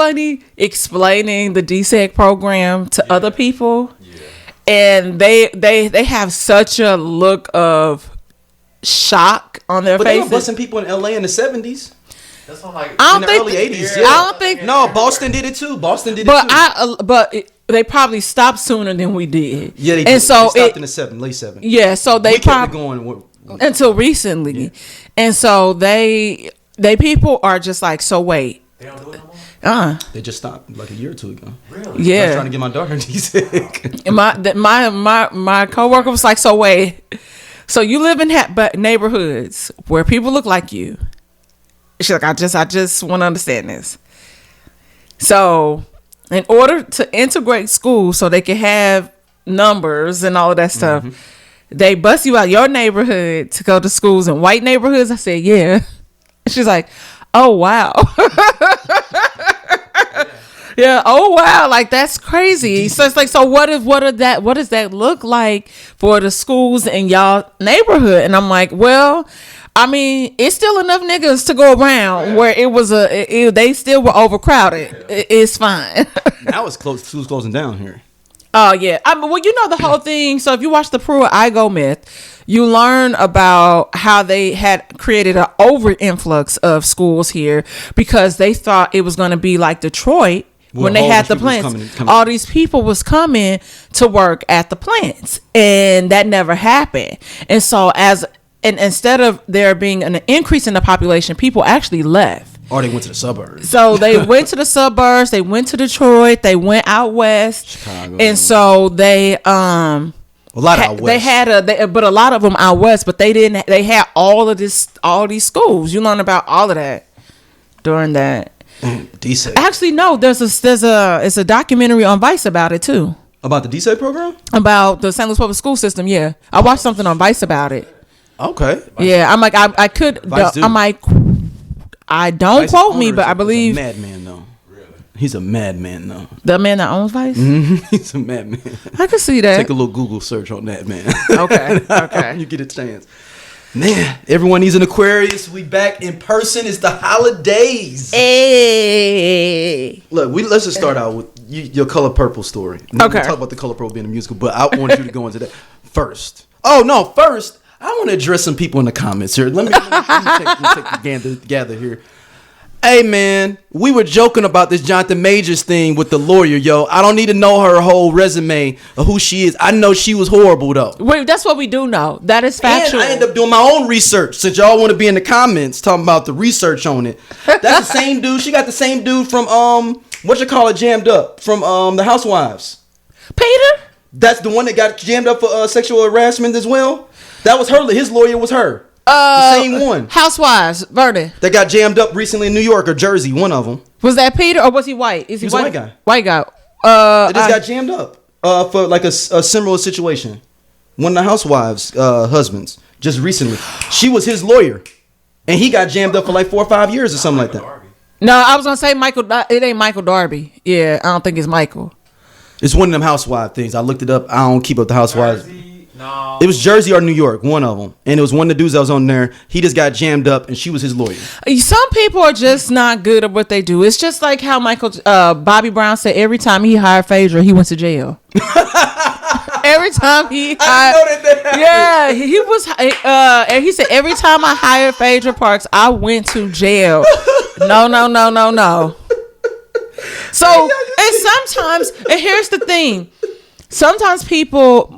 funny explaining the DSEG program to other people. Yeah. And they have such a look of shock on their faces. But they were busting people in LA in the 70s. That's not like in the early 80s. Yeah. I don't think. No, Boston did it too. But they probably stopped sooner than we did. Yeah, they did. And so they stopped in the late 70s. Yeah, so they kept going until recently. Yeah. And so they people are just like, so wait. They don't do it no more? They just stopped like a year or two ago. Really? Yeah. I was trying to get my daughter DSEG. my coworker was like, so wait. So you live in neighborhoods where people look like you. She's like, I just want to understand this. So in order to integrate schools so they can have numbers and all of that stuff, they bust you out your neighborhood to go to schools in white neighborhoods. I said, yeah. She's like, oh, wow. Yeah. Oh, wow. Like, that's crazy. So it's like, so what does that look like for the schools in y'all neighborhood? And I'm like, well, I mean, it's still enough niggas to go around where it was they still were overcrowded. It's fine. Now it's schools closing down here. Oh, yeah. I mean, well, you know the whole thing. So if you watch the Pruitt-Igoe myth, you learn about how they had created an over influx of schools here because they thought it was going to be like Detroit. When they had the plants, all these people was coming to work at the plants, and that never happened. And so instead of there being an increase in the population, people actually left. Or they went to the suburbs. So they went to the suburbs. They went to Detroit. They went out west, Chicago. And so they a lot out west. But a lot of them out west. But they didn't. They had all these schools. You learn about all of that during that. DSEG. Actually, no. It's a documentary on Vice about it too. About the DSEG program? About the St. Louis public school system. Yeah, I watched something on Vice about it. Okay. Yeah, I'm like I could. I'm like I don't Vice quote me, but I believe madman though. Really? He's a madman though. The man that owns Vice. Mm-hmm. He's a madman. I can see that. Take a little Google search on that man. Okay. You get a chance. Man, everyone needs an Aquarius. We back in person. It's the holidays. Hey. Look, let's just start out with your Color Purple story. We'll talk about the Color Purple being a musical, but I want you to go into that first. Oh no, first I want to address some people in the comments here. Let me take the gather here. Hey man, we were joking about this Jonathan Majors thing with the lawyer, yo. I don't need to know her whole resume of who she is. I know she was horrible though. Wait, that's what we do know. That is factual. And I end up doing my own research since y'all want to be in the comments talking about the research on it. That's the same dude. She got the same dude from jammed up from the Housewives. Peter? That's the one that got jammed up for sexual harassment as well. That was her. His lawyer was her. The same one. Housewives, Vernon. That got jammed up recently in New York or Jersey, one of them. Was that Peter or was he white? He was a white guy. White guy. They just got jammed up for like a similar situation. One of the Housewives' husbands just recently. She was his lawyer. And he got jammed up for like 4 or 5 years or something like that. Darby. No, I was going to say Michael. It ain't Michael Darby. Yeah, I don't think it's Michael. It's one of them housewife things. I looked it up. I don't keep up the Housewives. No. It was Jersey or New York, one of them. And it was one of the dudes that was on there. He just got jammed up and she was his lawyer. Some people are just not good at what they do. It's just like how Bobby Brown said every time he hired Phaedra, he went to jail. Every time he hired. Yeah, he was. And he said, every time I hired Phaedra Parks, I went to jail. No. So, and sometimes, and here's the thing. Sometimes people...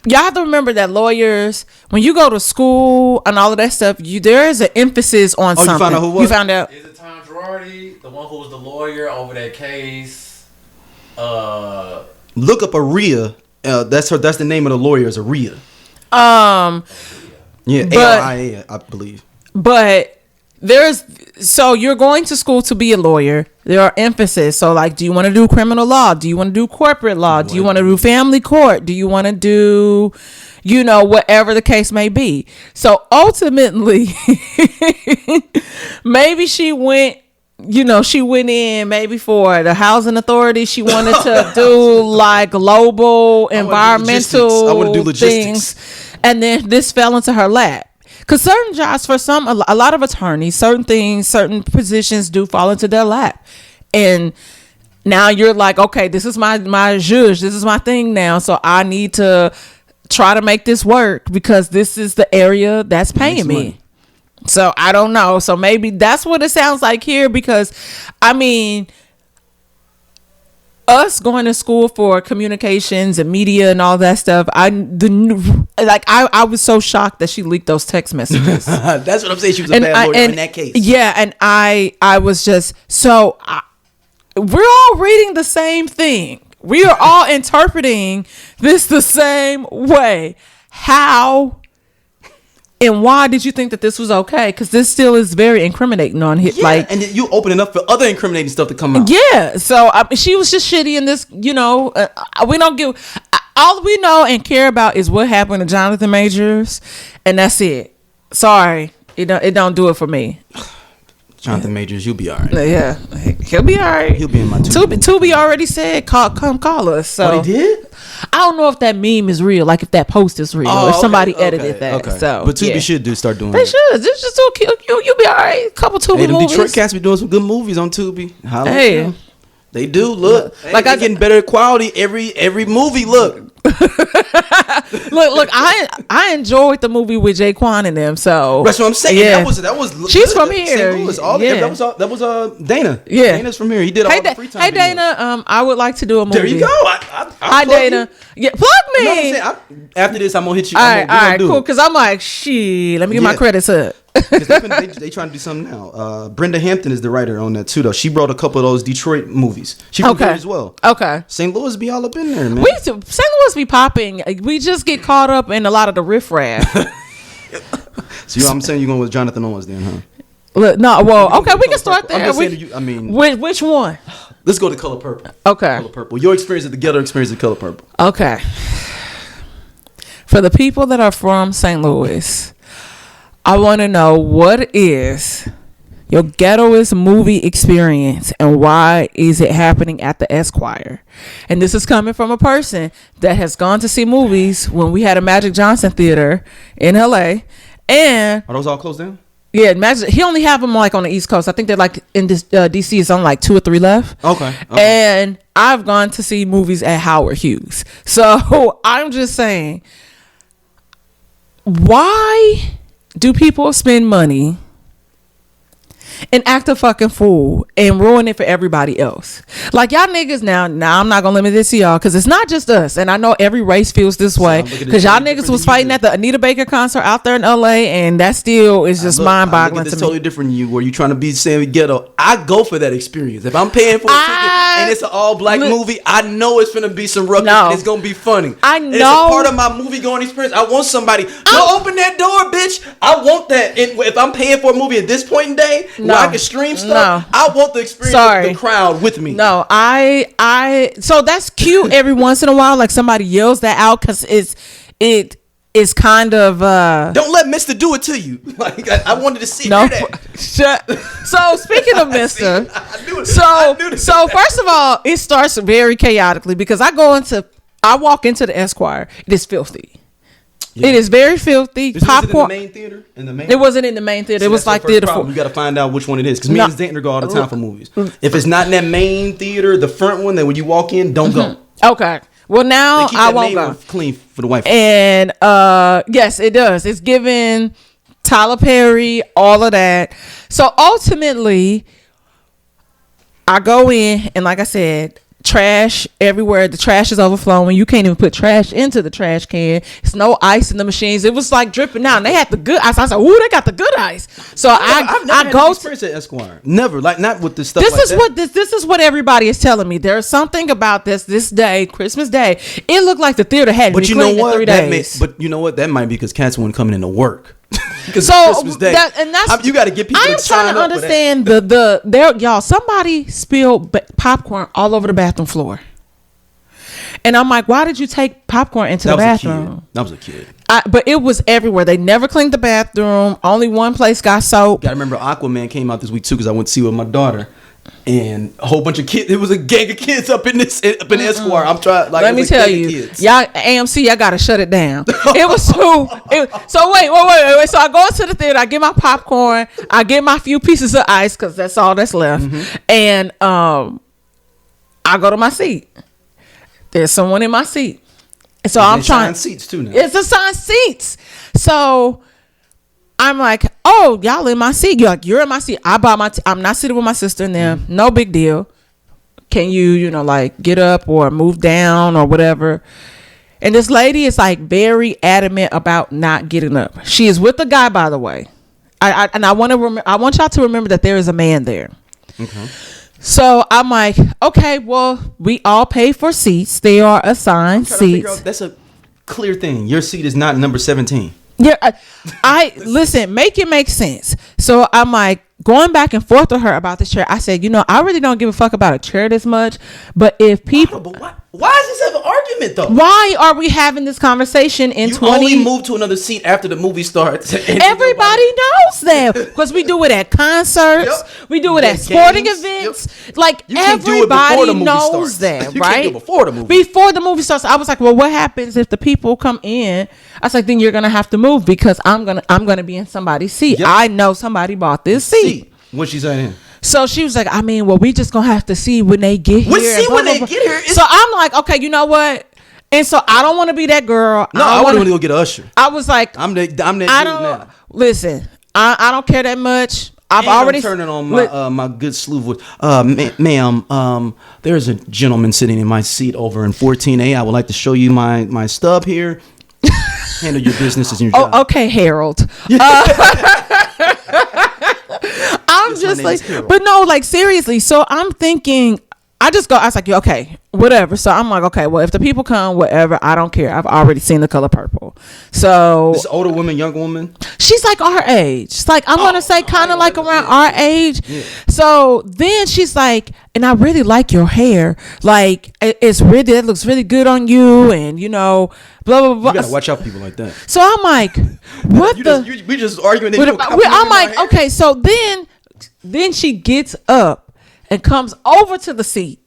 Y'all have to remember that lawyers, when you go to school and all of that stuff, there is an emphasis on something. You found out who was? You found out. Is it Tom Girardi, the one who was the lawyer over that case? Look up Aria. That's the name of the lawyer is Aria. Yeah, ARIA, I believe. But so you're going to school to be a lawyer. There are emphasis. So like, do you want to do criminal law? Do you want to do corporate law? Do you want to do family court? Do you want to do, whatever the case may be? So ultimately, maybe she went in maybe for the housing authority. She wanted to do like global environmental I want to do logistics. things. And then this fell into her lap. Because certain jobs, for a lot of attorneys, certain things, certain positions do fall into their lap. And now you're like, okay, this is my zhuzh. This is my thing now. So I need to try to make this work because this is the area that's paying me. Money. So I don't know. So maybe that's what it sounds like here because, I mean, us going to school for communications and media and all that stuff, I was so shocked that she leaked those text messages. That's what I'm saying. She was a bad lawyer in that case. Yeah, and I was just so we're all reading the same thing. We are all interpreting this the same way. How and why did you think that this was okay? Because this still is very incriminating on him. Yeah, and you open it up for other incriminating stuff to come out. Yeah, so she was just shitty in this. We don't give. All we know and care about is what happened to Jonathan Majors, and that's it. Sorry, it don't do it for me. Jonathan Majors, you'll be all right. Yeah, he'll be all right. He'll be in my Tubi already said, come call us. So he did? I don't know if that meme is real, like if that post is real, if somebody edited that. Okay. So, but Tubi should start doing They should. It's just so cute. You'll be all right. A couple Tubi movies. Detroit cats be doing some good movies on Tubi. Hey. They do. Look, like they're getting better quality every movie. Look. look, I enjoyed the movie with Jaquan and them. So that's what I'm saying. Yeah. That was. She's from here. That was Dana. Yeah, Dana's from here. He did all the free time. Hey Dana, I would like to do a movie. There you go. Hi Dana. Yeah, plug me. No, after this, I'm gonna hit you. All right, cool. Because I'm like, let me get my credits up. they trying to do something now. Brenda Hampton is the writer on that too, though. She brought a couple of those Detroit movies. She from there as well. Okay. St. Louis be all up in there, man. St. Louis be popping. We just get caught up in a lot of the riffraff. So I'm saying you're going with Jonathan Owens then, huh? Look, no, well, okay, we can start there. I'm just saying, which one? Let's go to Color Purple. Okay. Color Purple. Your experience at the ghetto experience of Color Purple. Okay. For the people that are from St. Louis, I want to know what is your ghettoest movie experience and why is it happening at the Esquire? And this is coming from a person that has gone to see movies when we had a Magic Johnson theater in LA. And are those all closed down? Yeah, he only have them like on the East Coast. I think they're like in this DC. It's only like 2 or 3 left. Okay. And I've gone to see movies at Howard Hughes. So I'm just saying, why do people spend money and act a fucking fool and ruin it for everybody else? Like y'all niggas now I'm not gonna limit this to y'all because it's not just us, and I know every race feels this way because y'all niggas was fighting at the Anita Baker concert out there in LA, and that still is just mind-boggling to me. It's totally different than you, where you trying to be saying ghetto. I go for that experience. If I'm paying for a ticket and it's an all-black movie, I know it's gonna be some ruckus and it's gonna be funny. I know. It's a part of my movie-going experience. I want somebody open that door, bitch. I want that. And if I'm paying for a movie at this point in day, where I can stream stuff, I want the experience of the crowd with me. No, so that's cute every once in a while, like somebody yells that out because it is kind of don't let Mr. do it to you. Like I wanted to see that. So speaking of Mr. So first of all, it starts very chaotically because I walk into the Esquire. It is filthy. Yeah. It is very filthy. Popcorn. Was it in the main theater? It wasn't in the main theater. It was like theater 4. You got to find out which one it is because me and Xander go all the time for movies. If it's not in that main theater, the front one, then when you walk in, don't go. Okay. Well, now I won't go. Clean for the wife. And yes, it does. It's giving Tyler Perry, all of that. So ultimately, I go in and like I said, trash everywhere. The trash is overflowing. You can't even put trash into the trash can. It's no ice in the machines. It was like dripping out. And they had the good ice. I said, "Ooh, they got the good ice." So I've never had an experience at Esquire. Never, like not with this stuff. This is what everybody is telling me. There's something about this day, Christmas Day. It looked like the theater had been cleaned in 3 days. But you know what? That might be because cats weren't coming into work. So Christmas Day. You got to get people. I'm trying to understand y'all. Somebody spilled popcorn all over the bathroom floor, and I'm like, why did you take popcorn into the bathroom? That was a kid. But it was everywhere. They never cleaned the bathroom. Only one place got soap. Got to remember, Aquaman came out this week too because I went to see it with my daughter. And a whole bunch of kids. It was a gang of kids up in Esquire. I'm trying. Like, let me tell you, y'all AMC, I gotta shut it down. It was too. So wait. So I go into the theater. I get my popcorn. I get my few pieces of ice because that's all that's left. And I go to my seat. There's someone in my seat. And so I'm trying. Seats too now. It's assigned seats. So I'm like, oh, y'all in my seat. You're like, you're in my seat. I bought my. I'm not sitting with my sister and them. No big deal. Can you like get up or move down or whatever? And this lady is like very adamant about not getting up. She is with the guy, by the way. I want y'all to remember that there is a man there. Okay. So I'm like, okay, well, we all pay for seats. They are assigned seats. That's a clear thing. Your seat is not number 17. Yeah, I listen, make it make sense. So I'm like going back and forth with her about this chair. I said, I really don't give a fuck about a chair this much, but if people, why is this an argument though? Why are we having this conversation in 20? You only move to another seat after the movie starts. Everybody knows that because we do it at concerts, we do it at sporting events. Like everybody knows that, right? You can't do it before the movie. Before the movie starts, I was like, well, what happens if the people come in? I was like, then you're gonna have to move because I'm gonna be in somebody's seat. Yep. I know somebody bought this seat. What's she saying? So she was like, well, we just gonna have to see when they get here. We'll see when they get here. So I'm like, okay, you know what? And so I don't want to be that girl. No, I want to go get an usher. I was like, I'm that dude now. Listen, I don't care that much. I'm already turning on my good slew voice. Ma'am, there's a gentleman sitting in my seat over in 14A. I would like to show you my stub here. Handle your business as your job. Oh, okay, Harold. I'm just like, but no, like seriously. So I'm thinking, I was like, okay, whatever. So I'm like, okay, well, if the people come, whatever, I don't care. I've already seen The Color Purple. So this older woman, younger woman, she's like our age. It's like I'm gonna say kind of like around our age. Yeah. So then she's like, and I really like your hair. Like it looks really good on you, and blah blah blah. You gotta watch out for people like that. So I'm like, what we just arguing. I'm like, okay. So then she gets up and comes over to the seat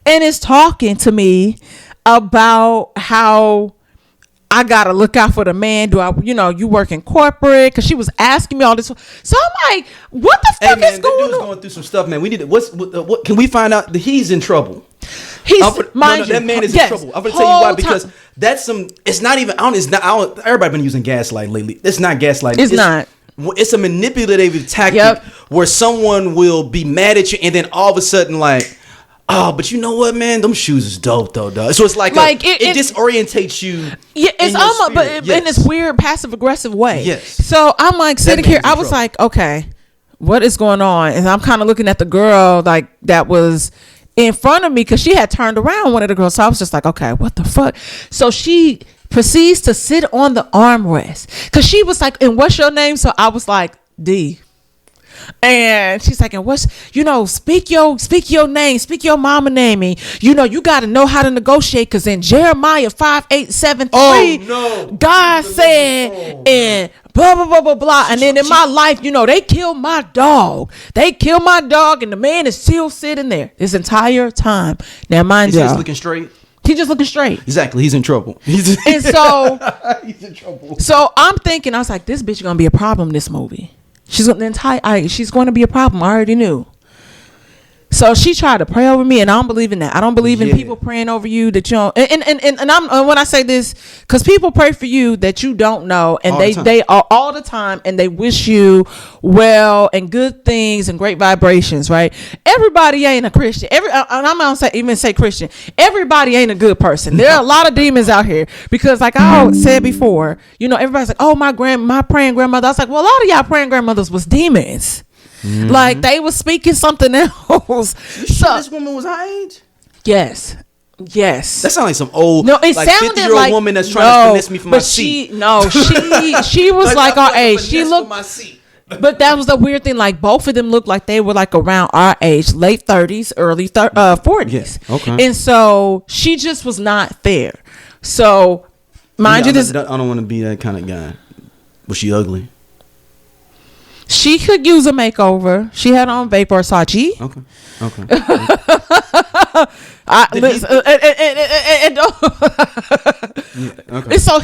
and is talking to me about how I gotta look out for the man. Do I, you work in corporate? Because she was asking me all this. So I'm like, what the fuck is going on? Dude's going through some stuff, man. We need to. What can we find out that he's in trouble? That man is in trouble. I'm gonna tell you why, because that's some. It's not even. Everybody been using gaslight lately. It's not gaslight. It's not. It's a manipulative tactic where someone will be mad at you and then all of a sudden like, oh, but you know what, man? Them shoes is dope though. So it's like it disorientates you. Yeah, it's almost, but in this weird passive aggressive way. Yes. So I'm like sitting here. I was like, okay, what is going on? And I'm kind of looking at the girl like that was in front of me because she had turned around, one of the girls. So I was just like, okay, what the fuck? So she proceeds to sit on the armrest because she was like, and what's your name? So I was like, D. And she's like, and what's, speak your name, speak your mama name, and you got to know how to negotiate, because in Jeremiah 5:8-7-3, God said, and blah blah blah blah blah. And then in my life, they killed my dog. And the man is still sitting there this entire time. Now mind you, he's just looking straight. He's just looking straight. Exactly. He's in trouble. And so he's in trouble. So I'm thinking, I was like, this bitch gonna be a problem this movie. She's going to be a problem. I already knew. So she tried to pray over me, and I don't believe in that. I don't believe in people praying over you that you don't. And I'm when I say this, because people pray for you that you don't know, and they are all the time, and they wish you well and good things and great vibrations. Right? Everybody ain't a Christian. And I'm not even say Christian. Everybody ain't a good person. There are a lot of demons out here, because like I said before, everybody's like, oh, my praying grandmother. I was like, well, a lot of y'all praying grandmothers was demons. Mm-hmm. Like they was speaking something else. You sure this woman was her age? Yes. That sounds like some old, no, it like sounded 50-year-old like, woman that's trying to finesse me for my seat. She was like our age. She looked. My seat. But that was the weird thing. Like both of them looked like they were like around our age, late 30s, early 40s. Yeah, okay. And so she just was not there. So mind you, I don't want to be that kind of guy. Was she ugly? She could use a makeover. She had on vape Versace. Okay. And so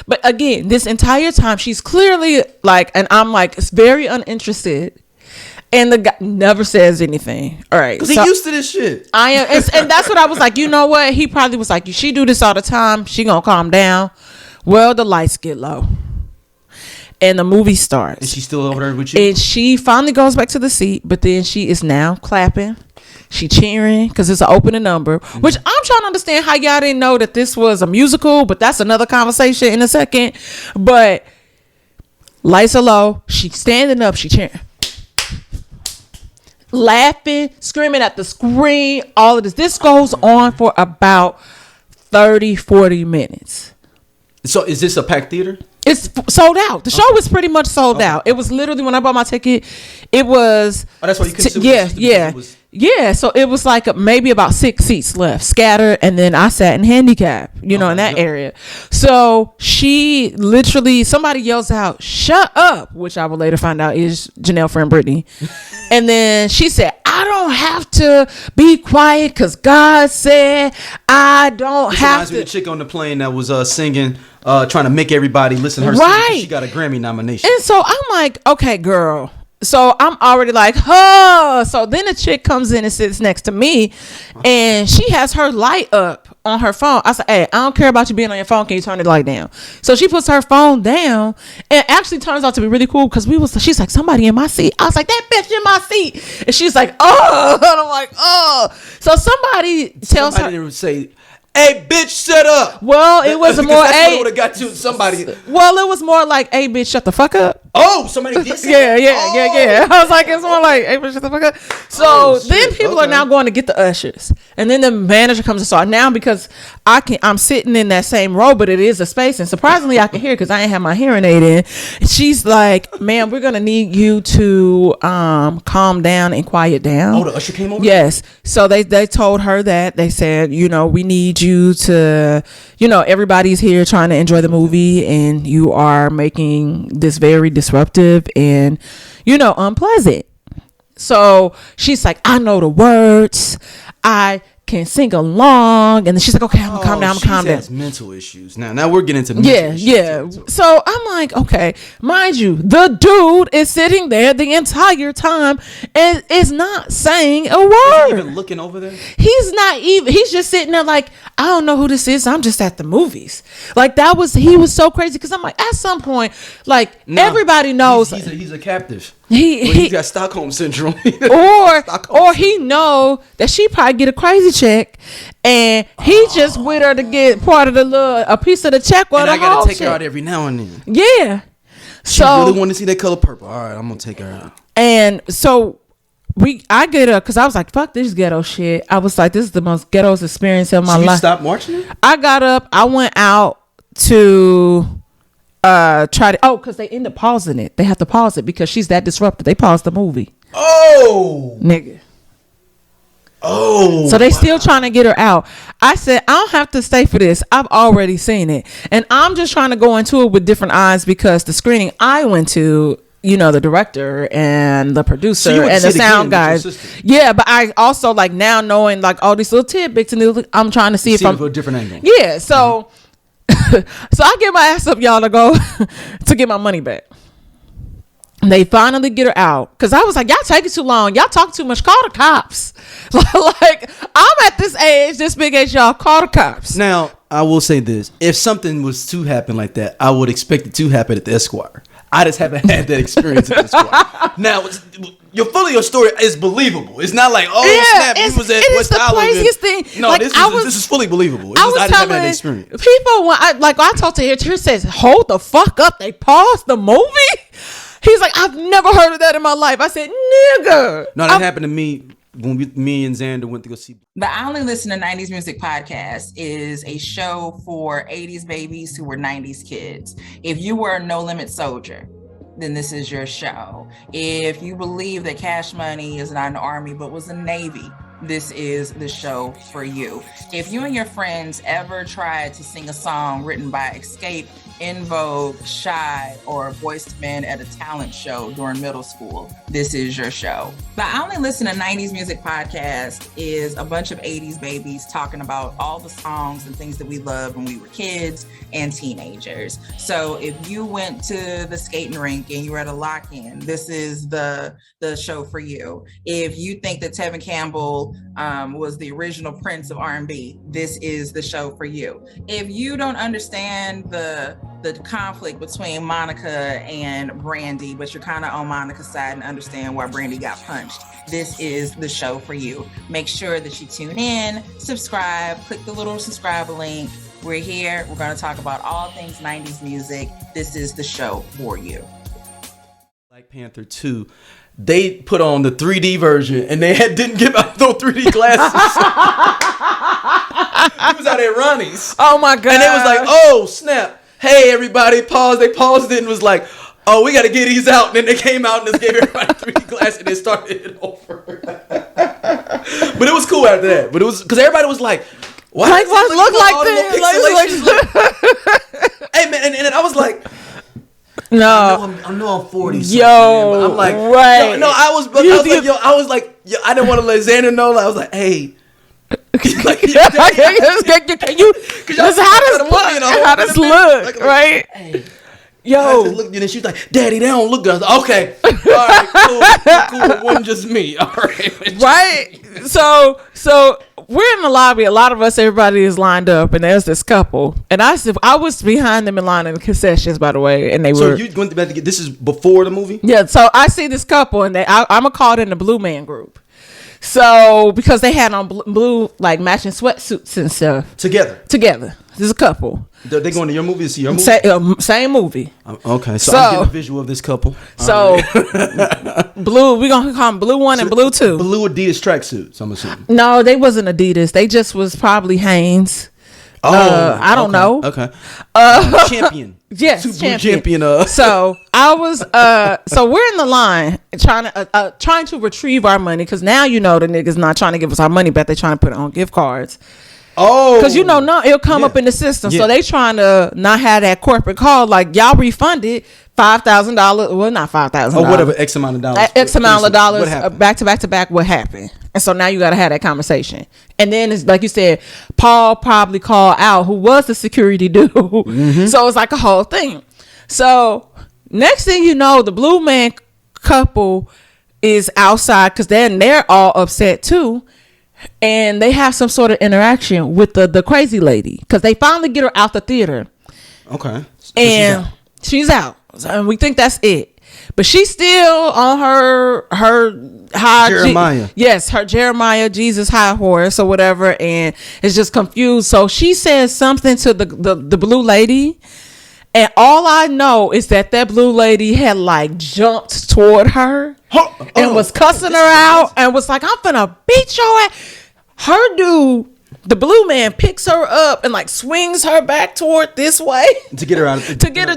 but again, this entire time she's clearly like, and I'm like, it's very uninterested. And the guy never says anything. All right, because he used to this shit. I am, and that's what I was like. You know what? He probably was like, she do this all the time. She gonna calm down. Well, the lights get low, and the movie starts. And she's still over there with you. And she finally goes back to the seat, but then she is now clapping. She cheering because it's an opening number, which I'm trying to understand how y'all didn't know that this was a musical, but that's another conversation in a second. But lights are low. She's standing up. She cheering. Laughing, screaming at the screen, all of this goes on for about 30-40 minutes. So is this a packed theater? It's sold out. The show was pretty much sold out. It was literally, when I bought my ticket, it was that's why you couldn't yeah. So it was like maybe about 6 seats left scattered, and then I sat in handicap, in that area. So she literally, somebody yells out, "Shut up," which I will later find out is Janelle friend Brittany. And then she said, "I don't have to be quiet because God said I don't have to." Me the chick on the plane that was singing, trying to make everybody listen to her sing. She got a Grammy nomination. And so I'm like, okay, girl. So I'm already like, huh. So then a chick comes in and sits next to me, and she has her light up on her phone. I said, "Hey, I don't care about you being on your phone. Can you turn the light down?" So she puts her phone down, and actually turns out to be really cool because she's like, "Somebody in my seat." I was like, "That bitch in my seat," and she's like, "Oh," and I'm like, "Oh." So somebody tells her, would say, "Hey, bitch, shut up." Well, it was more a. Would have got to somebody. Well, it was more like, "Hey, bitch, shut the fuck up." Oh, somebody did say yeah. I was like, it's more like, "Hey, bitch, shut the fuck up." So then people are now going to get the ushers, and then the manager comes and saw now because I'm sitting in that same row, but it is a space, and surprisingly I can hear because I ain't have my hearing aid in. She's like, "Ma'am, we're gonna need you to calm down and quiet down." Oh, the usher came over? Yes. So they told her that. They said, we need you to, everybody's here trying to enjoy the movie, and you are making this very disruptive and, unpleasant. So she's like, "I know the words. I can sing along." And then she's like, "Okay, I'm gonna calm down. I'm gonna calm down." Has mental issues. Now we're getting into mental issues. Yeah. So I'm like, okay, mind you, the dude is sitting there the entire time and is not saying a word. Is he even looking over there? He's just sitting there like, "I don't know who this is. I'm just at the movies." Like he was so crazy because I'm like, at some point, like everybody knows he's a captive. He got Stockholm syndrome. or he know that she probably get a crazy check, and he just with her to get part of a piece of the check or and the I gotta take check. her out every now and then. Yeah. She really want to see that color purple. All right, I'm gonna take her out. And so I get up because I was like, "Fuck this ghetto shit." I was like, "This is the most ghetto's experience of my life." You stopped marching? I got up. I went out to because they end up pausing it. They have to pause it because she's that disruptive. They paused the movie. Oh, nigga. Oh, so they still trying to get her out. I said, "I don't have to stay for this. I've already seen it, and I'm just trying to go into it with different eyes because the screening I went to, the director and the producer and the sound guys. Yeah, but I also like now knowing like all these little tidbits and I'm trying to see if I'm a different angle. Yeah, so so I get my ass up, y'all, to go to get my money back. They finally get her out because I was like, "Y'all taking too long. Y'all talk too much. Call the cops." Like I'm at this age, this big age, y'all. Call the cops. Now I will say this: if something was to happen like that, I would expect it to happen at the Esquire. I just haven't had that experience at the Esquire. Now, your story is believable. It's not like, snap, you was at West Hollywood. It is the craziest thing. No, like, this is fully believable. I just haven't had that experience. People, when I talked to her, she says, "Hold the fuck up. They paused the movie." He's like, "I've never heard of that in my life." I said, "Nigga." No, that happened to me when me and Xander went to go see. The I Only Listen to 90s Music podcast is a show for 80s babies who were 90s kids. If you were a No Limit soldier, then this is your show. If you believe that Cash Money is not an army but was a Navy, this is the show for you. If you and your friends ever tried to sing a song written by Escape In Vogue, Shy, or voiced men at a talent show during middle school, this is your show. The I Only Listen to 90s Music podcast is a bunch of 80s babies talking about all the songs and things that we loved when we were kids and teenagers. So if you went to the skating rink and you were at a lock-in, this is the show for you. If you think that Tevin Campbell was the original Prince of R&B, this is the show for you. If you don't understand the conflict between Monica and Brandy, but you're kind of on Monica's side and understand why Brandy got punched, this is the show for you. Make sure that you tune in, subscribe, click the little subscribe link. We're here. We're going to talk about all things 90s music. This is the show for you. Black Panther 2, they put on the 3D version and they didn't give out those 3D glasses. He was out at Ronnie's. Oh my God. And it was like, oh snap. Hey everybody, pause. They paused it and was like, oh, we got to get these out. And then they came out and just gave everybody 3D glasses and they started it over. But it was cool after that. But it was because everybody was like, why like, does it look like this? Hey man, and I was like, no, I know I'm 40. Yo, man, but I'm like, right. No, I was like, yo, I didn't want to let Xander know. I was like, hey. Like, can you? How does look, right? Hey. Yo, I just looked, and then she was like, "Daddy, they don't look good." I was like, okay, all right, cool. It wasn't just me. All right, right. So we're in the lobby. A lot of us, everybody is lined up, and there's this couple. And I was behind them in line in the concessions, by the way. And they were. So you went to get this is before the movie? Yeah. So I see this couple, and I'm gonna call it in the Blue Man group. So because they had on blue like matching sweatsuits and stuff together. There's a couple. They going to your movie to see your movie? Same movie. Okay, so I'm getting a visual of this couple. So right. Blue, we're gonna call them Blue 1 and Blue 2. Blue Adidas tracksuits, I'm assuming. No, they wasn't Adidas. They just was probably Hanes. I don't know. Okay. Champion. Yes, champion. So I was. So we're in the line trying to retrieve our money because now you know the niggas not trying to give us our money back. They trying to put it on gift cards. Oh, because no, it'll come up in the system. Yeah. So they trying to not have that corporate call like y'all refunded $5,000. Well, not $5,000. Or whatever, X amount of dollars. X amount of dollars back to back. What happened? And so now you got to have that conversation. And then it's like you said, Paul probably called out who was the security dude. Mm-hmm. So it's like a whole thing. So next thing you know, the Blue Man couple is outside because then they're all upset too. And they have some sort of interaction with the crazy lady because they finally get her out the theater. Okay. So and she's out. And we think that's it. But she's still on her high Jeremiah. Her Jeremiah Jesus high horse or whatever, and is just confused. So she says something to the blue lady, and all I know is that blue lady had like jumped toward her and was cussing her out and was like, "I'm finna beat your ass." Her dude, the Blue Man, picks her up and like swings her back toward this way to get her out of to get her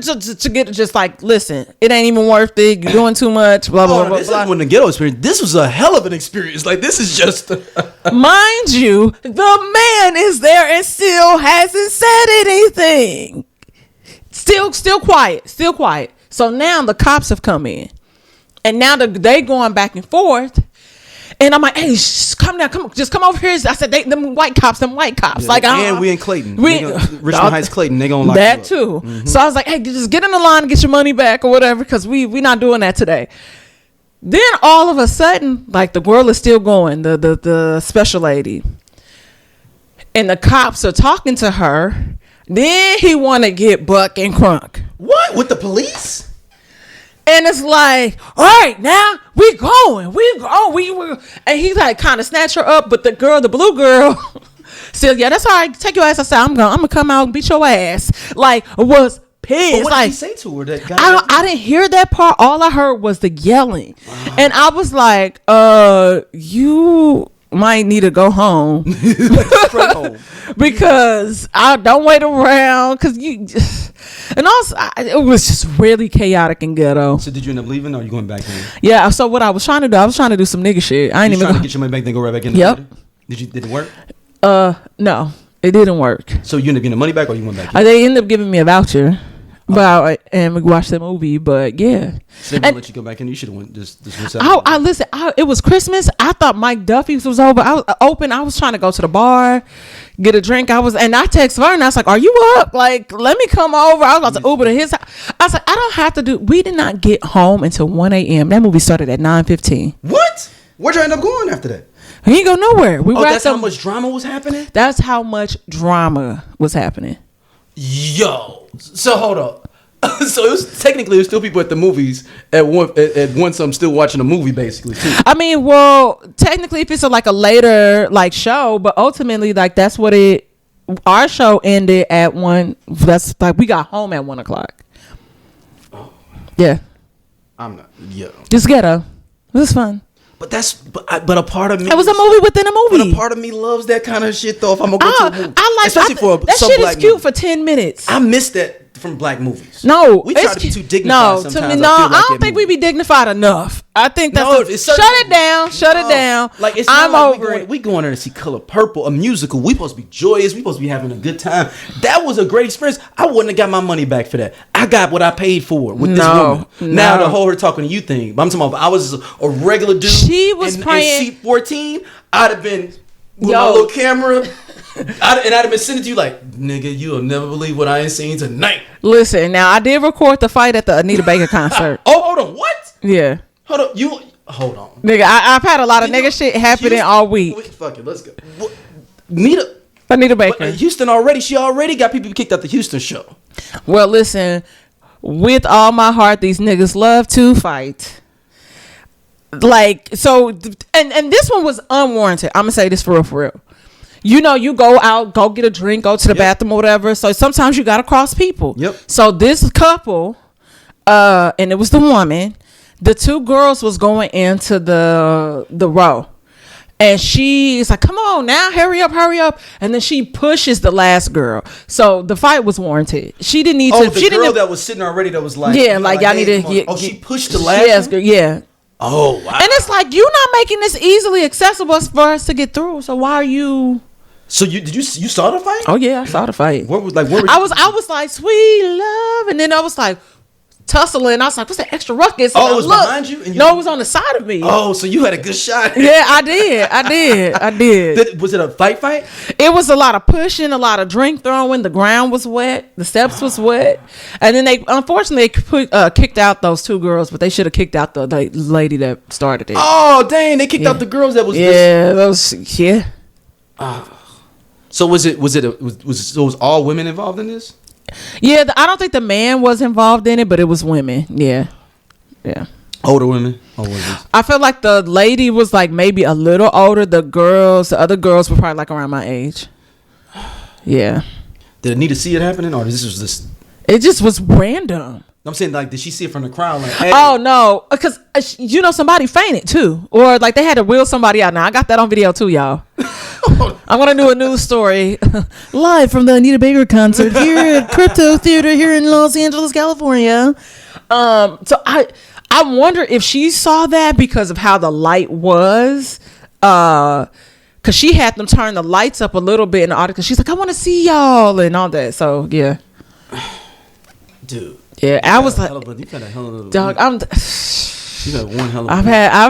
just like, listen, it ain't even worth it. You're doing too much. Blah blah blah. This wasn't a ghetto experience. This was a hell of an experience. Like this is just, mind you, the man is there and still hasn't said anything. Still quiet. So now the cops have come in, and now they going back and forth. And I'm like, hey, come down, just come over here. I said, them white cops. Yeah, like, and we in Clayton. Richmond Heights, Clayton. They gonna lock that you up. too. Mm-hmm. So I was like, hey, just get in the line and get your money back or whatever, because we not doing that today. Then all of a sudden, like the girl is still going, the special lady, and the cops are talking to her. Then he want to get buck and crunk. What with the police? And it's like, all right, now we going. And he like kind of snatch her up, but the blue girl, still, yeah, that's all right. Take your ass outside. I'm gonna come out and beat your ass. Like, was pissed. But what like, did he say to her? That guy? I didn't hear that part. All I heard was the yelling, and I was like, you might need to go home. Because I don't wait around because and also it was just really chaotic and ghetto. So did you end up leaving or are you going back in? Yeah, so what I was trying to do some nigga shit. I ain't even trying to get your money back then go right back in. Yep. Did it work? No, it didn't work. So you ended up getting the money back or you went back in? They ended up giving me a voucher. But and we watched the movie, but yeah. So they let you go back in. You should have went this Listen. It was Christmas. I thought Mike Duffy's was over. I was open. I was trying to go to the bar, get a drink. And I texted her and I was like, "Are you up? Like, let me come over." I was about to Uber to his house. I was like, "I don't have to do." We did not get home until 1 a.m. That movie started at 9:15. What? Where'd you end up going after that? He didn't go nowhere. That's how much drama was happening? That's how much drama was happening. Yo. So hold up. So it was still people at the movies at once. I'm still watching a movie basically too. I mean, well, technically if it's a later show, but ultimately that's what our show ended at 1. That's we got home at 1 o'clock. Oh. Yeah. I'm not. Yo. Just ghetto. It was fun. But a part of me. It was a movie within a movie. But a part of me loves that kind of shit though. If I'm gonna go to a movie, that shit is cute for 10 minutes. I miss that from black movies. No, we try to be too dignified. No, sometimes. to me, I don't think we be dignified enough. I think that's shut it down. Shut it down. Like it's I'm over it. We going there to see Color Purple, a musical. We supposed to be joyous. We supposed to be having a good time. That was a great experience. I wouldn't have got my money back for that. I got what I paid for with this woman. Now the whole her talking to you thing. But I'm talking about I was a regular dude. She was praying. In seat 14. I'd have been with my little camera. I'd have been sending to you like, nigga, you'll never believe what I ain't seen tonight. Listen, now I did record the fight at the Anita Baker concert. Oh, hold on, what? Yeah. Hold on. Nigga, I've had a lot of nigga shit happening all week. Fuck it, let's go. Anita Baker. Houston she already got people kicked out the Houston show. Well, listen, with all my heart, these niggas love to fight. So, and this one was unwarranted. I'm gonna say this for real. You go out, go get a drink, go to the bathroom or whatever. So sometimes you gotta cross people. Yep. So this couple, and it was the woman. The two girls was going into the row, and she's like, "Come on now, hurry up!" And then she pushes the last girl. So the fight was warranted. She didn't need to. The girl that was sitting already that was like, y'all need to. She pushed the last. Yes, yeah. Oh wow. And it's like you're not making this easily accessible for us to get through. So why are you? So you saw the fight? Oh yeah, I saw the fight. Where were you? I was like, sweet love, and then I was like tussling. I was like, what's that extra ruckus? And it was behind you? No, it was on the side of me. Oh, so you had a good shot. Yeah, I did. Was it a fight? It was a lot of pushing, a lot of drink throwing. The ground was wet. The steps was wet. And then they unfortunately kicked out those two girls, but they should have kicked out the lady that started it. Oh, dang. They kicked out the girls that was So was all women involved in this? Yeah, I don't think the man was involved in it, but it was women. Yeah. Older women? I feel like the lady was maybe a little older. The other girls were probably around my age. Yeah. Did Anita see it happening, or this was just? It just was random. I'm saying, did she see it from the crowd? Hey. Oh no, because somebody fainted too, or they had to wheel somebody out. Now I got that on video too, y'all. I'm gonna do a news story live from the Anita Baker concert here at Crypto Theater here in Los Angeles, California. So I wonder if she saw that because of how the light was, because she had them turn the lights up a little bit in the audience. She's like, I want to see y'all and all that. So yeah, dude. Yeah, I was like, dog, I've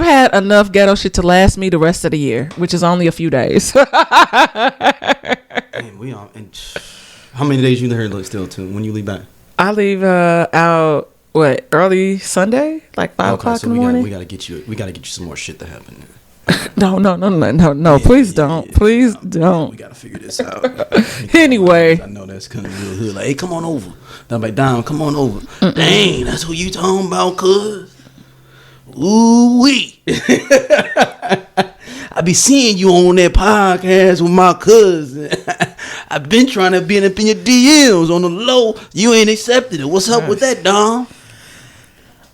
had enough ghetto shit to last me the rest of the year, which is only a few days. Man, how many days you here still too when you leave back? I leave out early Sunday, 5 o'clock in the morning. We gotta get you some more shit to happen. No, please don't. Please don't. We gotta figure this out. Anyway, I know that's kind of real hood. Hey, come on over. I'm like, Dom, come on over. Dang, that's who you talking about, cuz. Ooh wee. I be seeing you on that podcast with my cousin. I've been trying to be up in your DMs on the low. You ain't accepted it. What's up with that, Dom?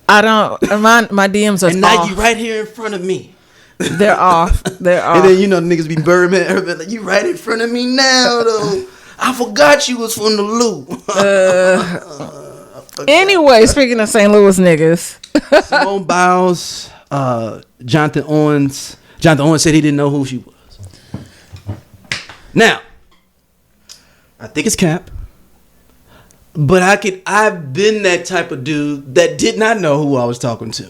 I don't. My DMs are. And now you right here in front of me. They're off. They're off. And then niggas be Birdman. Like, you right in front of me now, though. I forgot you was from the Lou. Anyway, speaking of St. Louis niggas, Simone Biles, Jonathan Owens. Jonathan Owens said he didn't know who she was. Now, I think it's cap. But I've been that type of dude that did not know who I was talking to.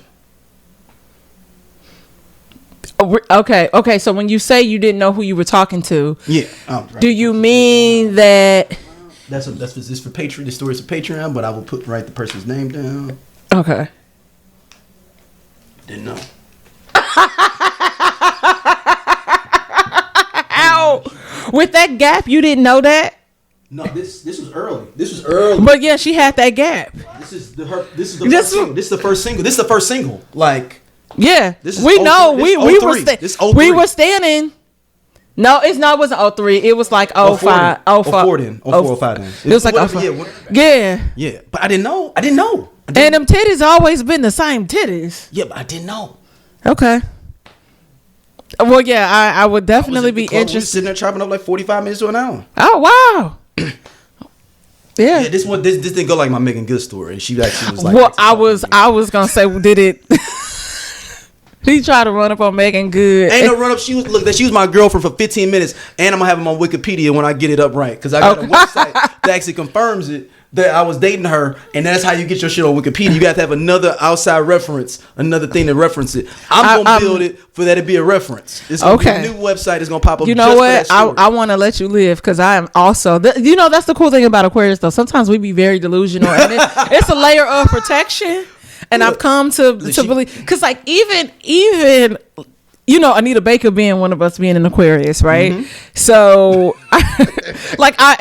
Okay. So when you say you didn't know who you were talking to, yeah, do you mean that? That's this for Patreon. The story's for Patreon, but I will write the person's name down. Okay. Didn't know. Ow! With that gap, you didn't know that? No, this was early. This was early. But yeah, she had that gap. This is the first single. Like, yeah, this is we 03. know. This We were standing. No, it wasn't 03. It was like 05. 04 then. 04, 05 then. It was like 05. Yeah. But I didn't know. And them titties always been the same titties. Yeah, but I didn't know. Okay. Well, yeah, I would definitely be interested. We sitting there chopping up like 45 minutes to an hour. Oh, wow. Yeah. This didn't go like my Megan Good story. She actually was like, well, I was gonna say, did it? He tried to run up on Megan Good. Ain't no run up. She was my girlfriend for 15 minutes, and I'm gonna have him on Wikipedia when I get it up right, because I got a website that actually confirms it that I was dating her, and that's how you get your shit on Wikipedia. You got to have another outside reference, another thing to reference it. I'm gonna build it for that to be a reference. It's gonna be a new website. It's gonna pop up. You know what? I want to let you live, because I am also. That's the cool thing about Aquarius, though. Sometimes we be very delusional, and it's a layer of protection. And I've come to believe, because like even Anita Baker being one of us being an Aquarius, right? Mm-hmm. So I was like, I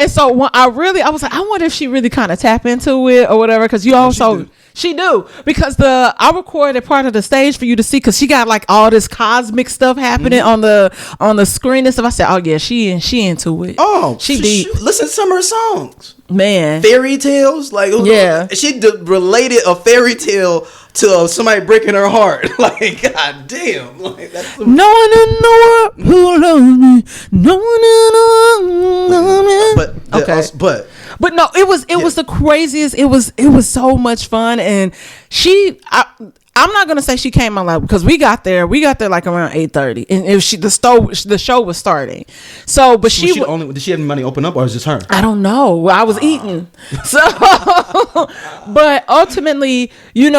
wonder if she really kind of tap into it or whatever, because you also she do, because I recorded part of the stage for you to see, because she got like all this cosmic stuff happening on the screen and stuff. I said, oh yeah, she into it. Oh, she deep. Listen to some of her songs. Man, fairy tales, like, yeah, she related a fairy tale to somebody breaking her heart. Like, god damn, like that's no one in the world who loves me, no one in the world loves me. But no, it was the craziest. It was so much fun, and I'm not gonna say she came on, like, because we got there like around 8:30, and the show was starting. So, but did she have any money open up, or was it just her? I don't know. I was eating. So, but ultimately, she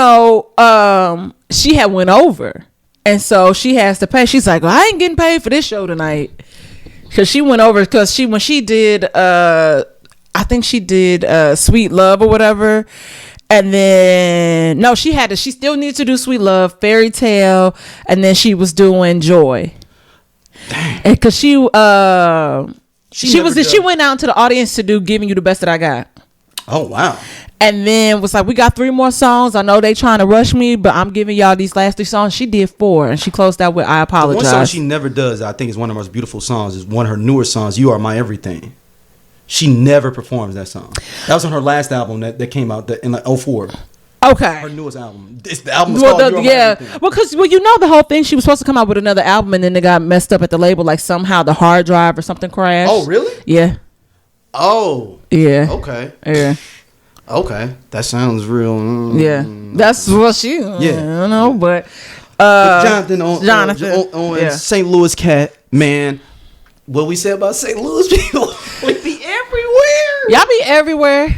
had went over, and so she has to pay. She's like, well, I ain't getting paid for this show tonight, because she went over, because when she did, I think she did Sweet Love or whatever. And then she still needed to do Sweet Love, Fairy Tale, and then she was doing Joy. Dang. Because she went out into the audience to do Giving You the Best That I Got. Oh wow. And then was like, we got 3 more songs. I know they trying to rush me, but I'm giving y'all these last 3 songs. She did 4, and she closed out with I Apologize. The one song she never does, I think, is one of her most beautiful songs, is one of her newer songs, You Are My Everything. She never performs that song. That was on her last album that came out in like 04. Okay. Her newest album. The album was called You Are My Everything. Because the whole thing, she was supposed to come out with another album, and then it got messed up at the label. Like somehow the hard drive or something crashed. Oh, really? Yeah. Oh. Yeah. Okay. Yeah. Okay. That sounds real. Yeah. That's what she. Yeah. I don't know, but Jonathan Owens, St. Louis cat, man. What we say about St. Louis people, we be everywhere. Y'all be everywhere.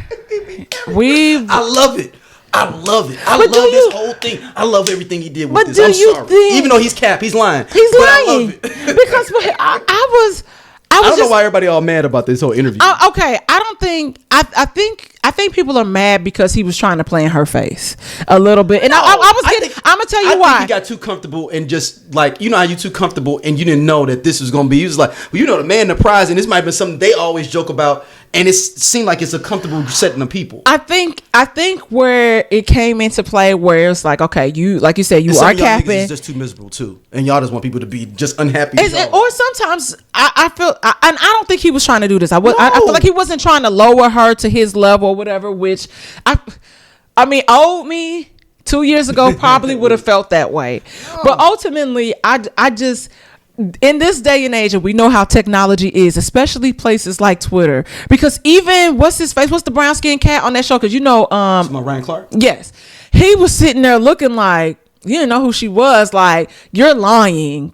I love it. I love this whole thing. I love everything he did with this. I'm sorry. Even though he's cap, he's lying. He's lying. I love it. Because I don't know why everybody all mad about this whole interview. Okay, I think people are mad because he was trying to play in her I'm gonna tell you why. He got too comfortable, and just like, how you too comfortable and you didn't know that this was gonna be. He was like, well, the man, the prize, and this might have been something they always joke about, and it seemed like it's a comfortable setting of people. I think where it came into play, where it's like, okay, like you said, you are capping. It's just too miserable too, and y'all just want people to be just unhappy. Or sometimes I feel, and I don't think he was trying to do this. I feel like he wasn't trying to lower her to his level or whatever. Which old me 2 years ago probably would have felt that way. But ultimately, I just, in this day and age, and we know how technology is, especially places like Twitter, because even what's the brown skinned cat on that show? Because Ryan Clark. Yes, he was sitting there looking like, you didn't know who she was. Like, you're lying.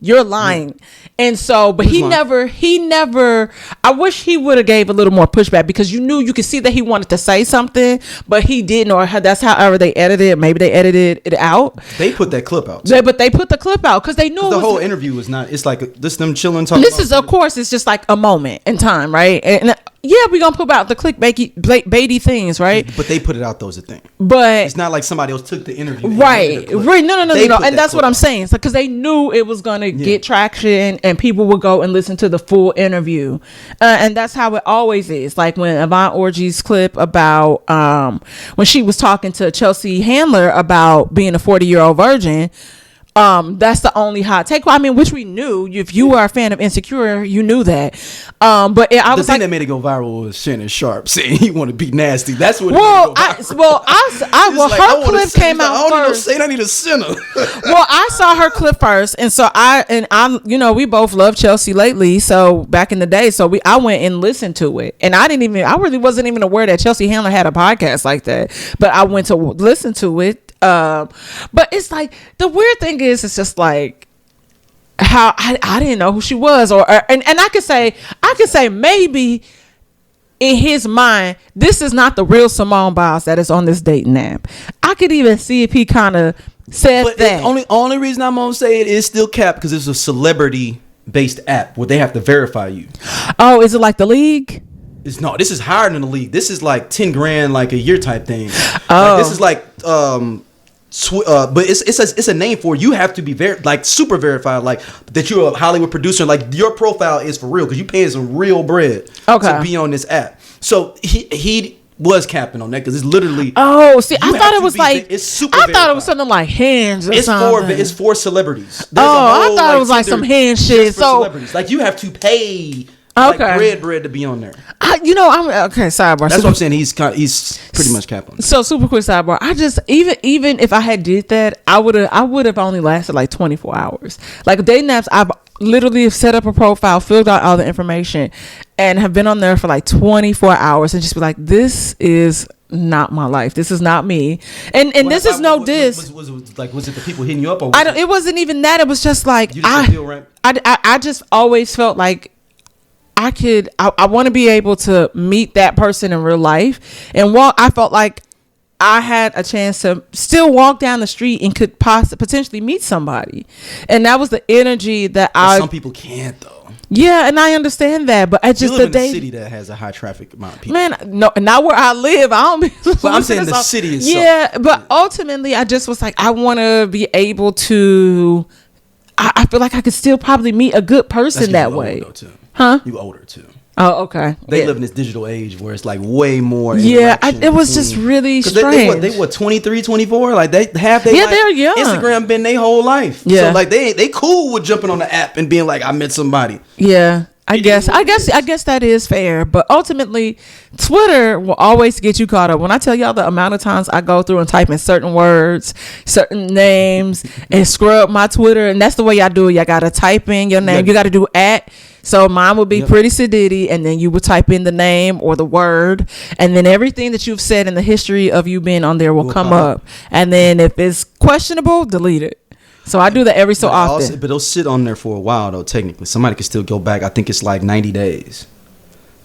And so, but he never, I wish he would have gave a little more pushback, because you could see that he wanted to say something, but he didn't, or that's however they edited it. Maybe they edited it out. They put that clip out. But they put the clip out because they knew the whole interview was not, it's like this them chilling talking. This is, of course, it's just like a moment in time, right? And yeah, we're gonna put out the clickbaity things, right? But they put it out, those a thing. But it's not like somebody else took the interview. Right. No. And that's what I'm saying. So, because they knew it was gonna get traction and people would go and listen to the full interview. And that's how it always is. Like when Yvonne Orji's clip about when she was talking to Chelsea Handler about being a 40-year-old virgin. That's the only hot take. Well, I mean, which we knew. If you are a fan of Insecure, you knew that. But I was the thing that made it go viral was Shannon Sharp saying he want to be nasty. That's what. Her clip came out first. I need a sinner. Well, I saw her clip first, and so I'm, we both love Chelsea lately. So back in the day, I went and listened to it, and I really wasn't even aware that Chelsea Handler had a podcast like that. But I went to listen to it. But it's like, the weird thing is, it's just like how I didn't know who she was, and I could say maybe in his mind, this is not the real Simone Biles that is on this dating app. I could even see if he kind of said but that. Only reason I'm gonna say it is still capped because it's a celebrity based app where they have to verify you. Oh, is it like The League? This is higher than The League. This is like 10 grand like a year type thing. Oh. Like, this is like but it's a name for it. You have to be super verified, like that you're a Hollywood producer, like your profile is for real because you paying some real bread to be on this app. So he was capping on that because it's literally. Oh, see, I thought it was like it's super. I thought it was something like hands. Or something. It's for celebrities. I thought it was like some hand shit. So celebrities, like you have to pay. Okay. Like bread to be on there. I'm okay. Sidebar. That's what I'm saying. He's pretty much capping. So super quick sidebar. I just even if I had did that, I would have only lasted like 24 hours. Like dating apps, I've literally set up a profile, filled out all the information, and have been on there for like 24 hours and just be like, this is not my life. This is not me. And this is no diss. Was it the people hitting you up? Or it wasn't even that. It was just like you just feel right? I just always felt like I want to be able to meet that person in real life, and I felt like I had a chance to still walk down the street and could potentially meet somebody, and that was the energy that some people can't though. Yeah, and I understand that, but I just you live in a city that has a high traffic amount of people. Man, no, not where I live. I don't. But I'm saying the city is. Yeah, but ultimately, I just was like, I want to be able to. I feel like I could still probably meet a good person that way. Huh? You older too. Oh, okay. They live in this digital age where it's like way more. Yeah, it was just really strange. They 23, 24? Like they're young. Instagram been their whole life. Yeah. So like they cool with jumping on the app and being like, I met somebody. Yeah. I guess that is fair, but ultimately Twitter will always get you caught up. When I tell y'all the amount of times I go through and type in certain words, certain names, and scrub my Twitter, and that's the way y'all do it. Y'all gotta type in your name. You gotta do @ So mine would be Pretty Diddy, and then you would type in the name or the word, and then everything that you've said in the history of you being on there will come up. And then if it's questionable, delete it. So I do that every so often. But it'll sit on there for a while though. Technically, somebody can still go back. I think it's like 90 days,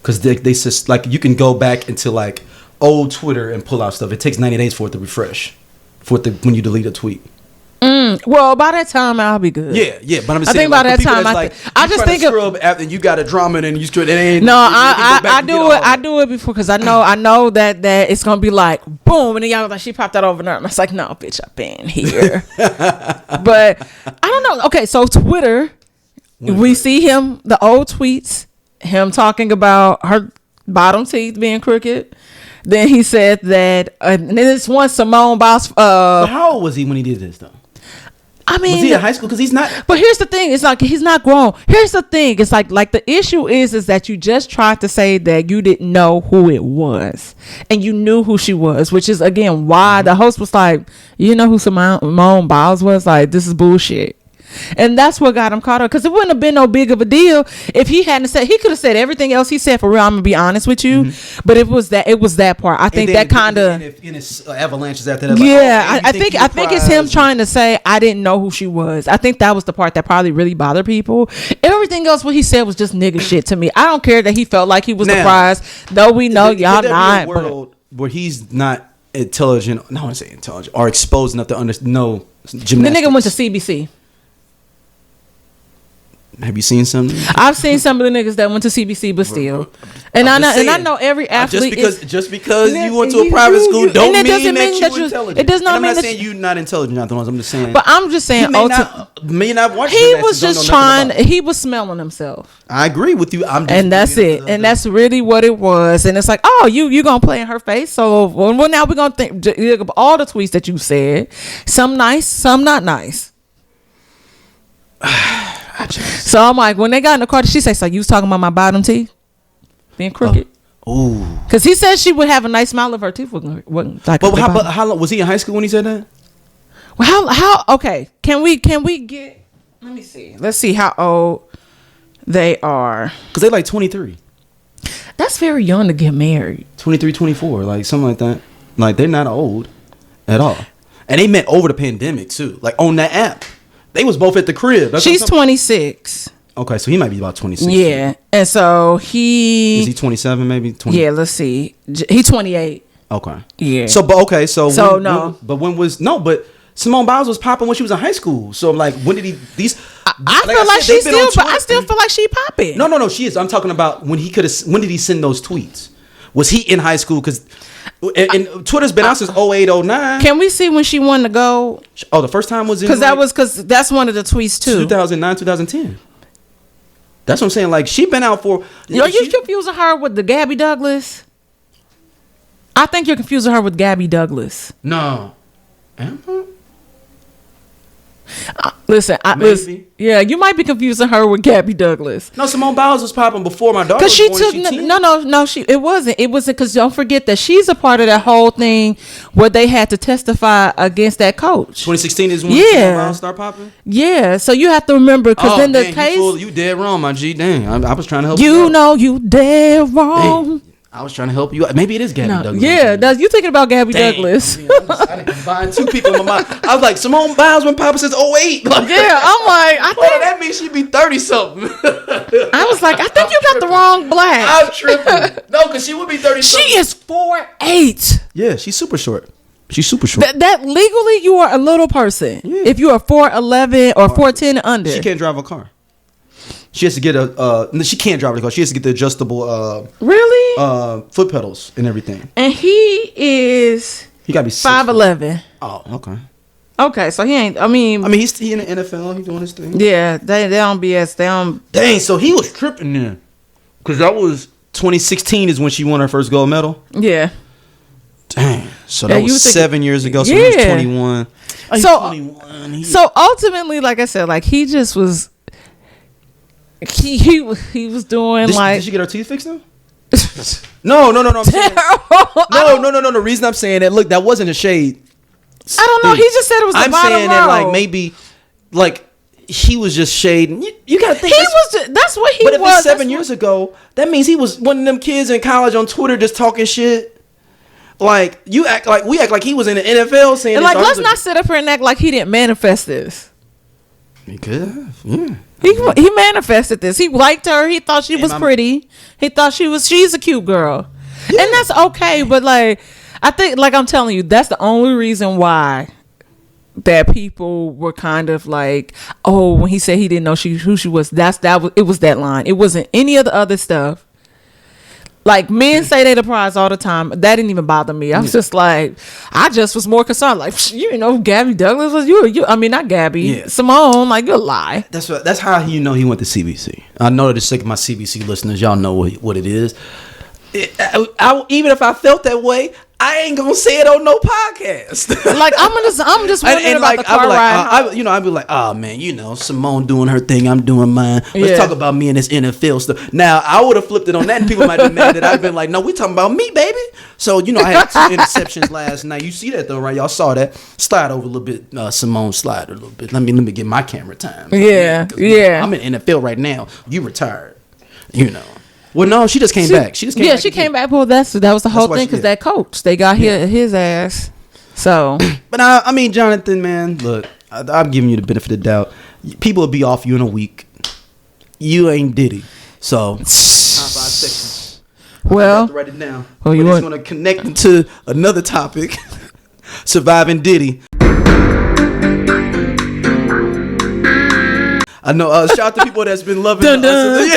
because they just like you can go back into like old Twitter and pull out stuff. It takes 90 days for it to refresh, when you delete a tweet. Well, by that time I'll be good. Yeah, but I'm just saying. I think by that time I just think scrub after you got a drama and you scrub. I do it before because I know that it's gonna be like boom, and then y'all was like, she popped that over there, and I was like, no, bitch, I've been here. But I don't know. Okay, so Twitter, we see him, the old tweets, him talking about her bottom teeth being crooked. Then he said that, and then this one Simone Biles. How old was he when he did this though? I mean, was he in high school? Because he's not. But here's the thing: it's like he's not grown. Here's the thing: it's like the issue is that you just tried to say that you didn't know who it was, and you knew who she was, which is again why the host was like, you know who Simone Biles was? Like, this is bullshit. And that's what got him caught up. Because it wouldn't have been no big of a deal if he hadn't said. He could have said everything else he said. For real, I'm gonna be honest with you. But it was that part. I think that kind of in his avalanches after that. Yeah, I think it's him trying to say I didn't know who she was. I think that was the part that probably really bothered people. Everything else what he said was just nigga shit to me. I don't care that he felt like he was the prize. Though we know y'all not. Be a world where he's not intelligent. No, I want to say intelligent or exposed enough to know gymnastics. The nigga went to CBC. Have you seen something? I've seen some of the niggas that went to CBC, but still, and I know every athlete. Just because you went to a private school, don't mean that you're intelligent. It does not and mean I'm not saying you're not intelligent. I'm just saying. But I'm just saying, may not watch. He was just trying. He was smelling himself. I agree with you. And that's it. And that's really what it was. And it's like, oh, you gonna play in her face? So well, now we're gonna think all the tweets that you said. Some nice, some not nice. So I'm like, when they got in the car, she said, so you was talking about my bottom teeth being crooked? Oh. Because he said she would have a nice smile if her teeth wasn't like. But how long was he in high school when he said that? Well, how okay, can we get, let me see. Let's see how old they are. Because they're like 23. That's very young to get married. 23, 24, like something like that. Like they're not old at all. And they met over the pandemic too, like on that app. They was both at the crib. She's 26. Okay, so he might be about 26. Yeah, and so is he 27 maybe? 20? Yeah, let's see. He's 28. Okay. Yeah. So, but okay, so no. But Simone Biles was popping when she was in high school. So I'm like, when did he I feel like she's still, but I still feel like she popping. No, she is. I'm talking about when did he send those tweets? Was he in high school? Because and Twitter's been out since 08, 09. Can we see when she won the gold? Oh, the first time was in because that's one of the tweets too. 2009, 2010. That's what I'm saying. Like she been out for. Are you confusing her with the Gabby Douglas? I think you're confusing her with Gabby Douglas. No. Am I? Listen, yeah, you might be confusing her with Gabby Douglas. No, Simone Biles was popping before my daughter. Because she took it wasn't because don't forget that she's a part of that whole thing where they had to testify against that coach. 2016 is when Simone Biles started popping. Yeah, so you have to remember because then the case you dead wrong, my G. Dang, I was trying to help you. You know you dead wrong. Dang. I was trying to help you. Maybe it is Gabby Douglas. Yeah, you thinking about Gabby Douglas. I didn't combine two people in my mind. I was like, Simone Biles when Papa says 08. Like, yeah, I'm like, I think that means she'd be 30-something. I was like, I think you got the wrong black. I'm tripping. No, because she would be 30-something. She is 4'8". Yeah, she's super short. She's super short. That legally you are a little person. Yeah. If you are 4'11" or 4'10" under. She can't drive a car. She has to get she can't drive the car. She has to get the adjustable foot pedals and everything. And he gotta be 5'11". Oh, okay. Okay, so he ain't. I mean, he's in the NFL. He's doing his thing. Yeah, they don't BS. They don't. Dang, so he was tripping then, because that was 2016 is when she won her first gold medal. Yeah. Dang. So that was 7 years ago. So he was 21. So ultimately, like I said, like he just was. He was doing did she get her teeth fixed though? No. I'm saying, no. The reason I'm saying that, look, that wasn't a shade. I don't know. He just said it was the bottom row. I'm saying that, like, maybe, like, he was just shading. You gotta think. That's what he was. But if it's 7 years ago, that means he was one of them kids in college on Twitter just talking shit. Like, we act like he was in the NFL saying. And like, let's not sit up here and act like he didn't manifest this. He could have, yeah. He manifested this. He liked her. He thought she was pretty. He thought she's a cute girl. Yeah. And that's okay. But like, I think, like I'm telling you, that's the only reason why that people were kind of like, oh, when he said he didn't know who she was, it was that line. It wasn't any of the other stuff. Like, men say they the prize all the time. That didn't even bother me. I was just like, I just was more concerned. Like, you know, Gabby Douglas was you. I mean, not Gabby. Yeah. Simone, like, you lie. That's how you know he went to CBC. I know that the sake of my CBC listeners, y'all know what it is. Even if I felt that way, I ain't gonna say it on no podcast. Like I'm just wondering about the car ride. I'd be like, oh man, Simone doing her thing, I'm doing mine. Let's talk about me and this NFL stuff. Now I would have flipped it on that, and people might have been mad that I've been like, no, we talking about me, baby. So I had 2 interceptions last night. You see that though, right? Y'all saw that. Slide over a little bit, Simone. Slide a little bit. Let me get my camera time. Yeah. I'm in NFL right now. You retired. Well, no, she just came back. She came back. Well, that was the whole thing because that coach, they got his ass. So, but I mean, Jonathan, man, look, I'm giving you the benefit of the doubt. People will be off you in a week. You ain't Diddy, so top 5 sections. Well, I have to write it down. Well, you want to connect into another topic: surviving Diddy. I know. Shout out to people that's been loving. Dun, dun.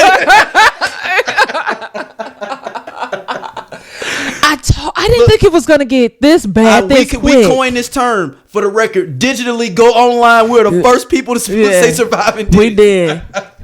I didn't think it was gonna get this bad. We coined this term for the record. Digitally go online. We're the first people to say surviving Diddy.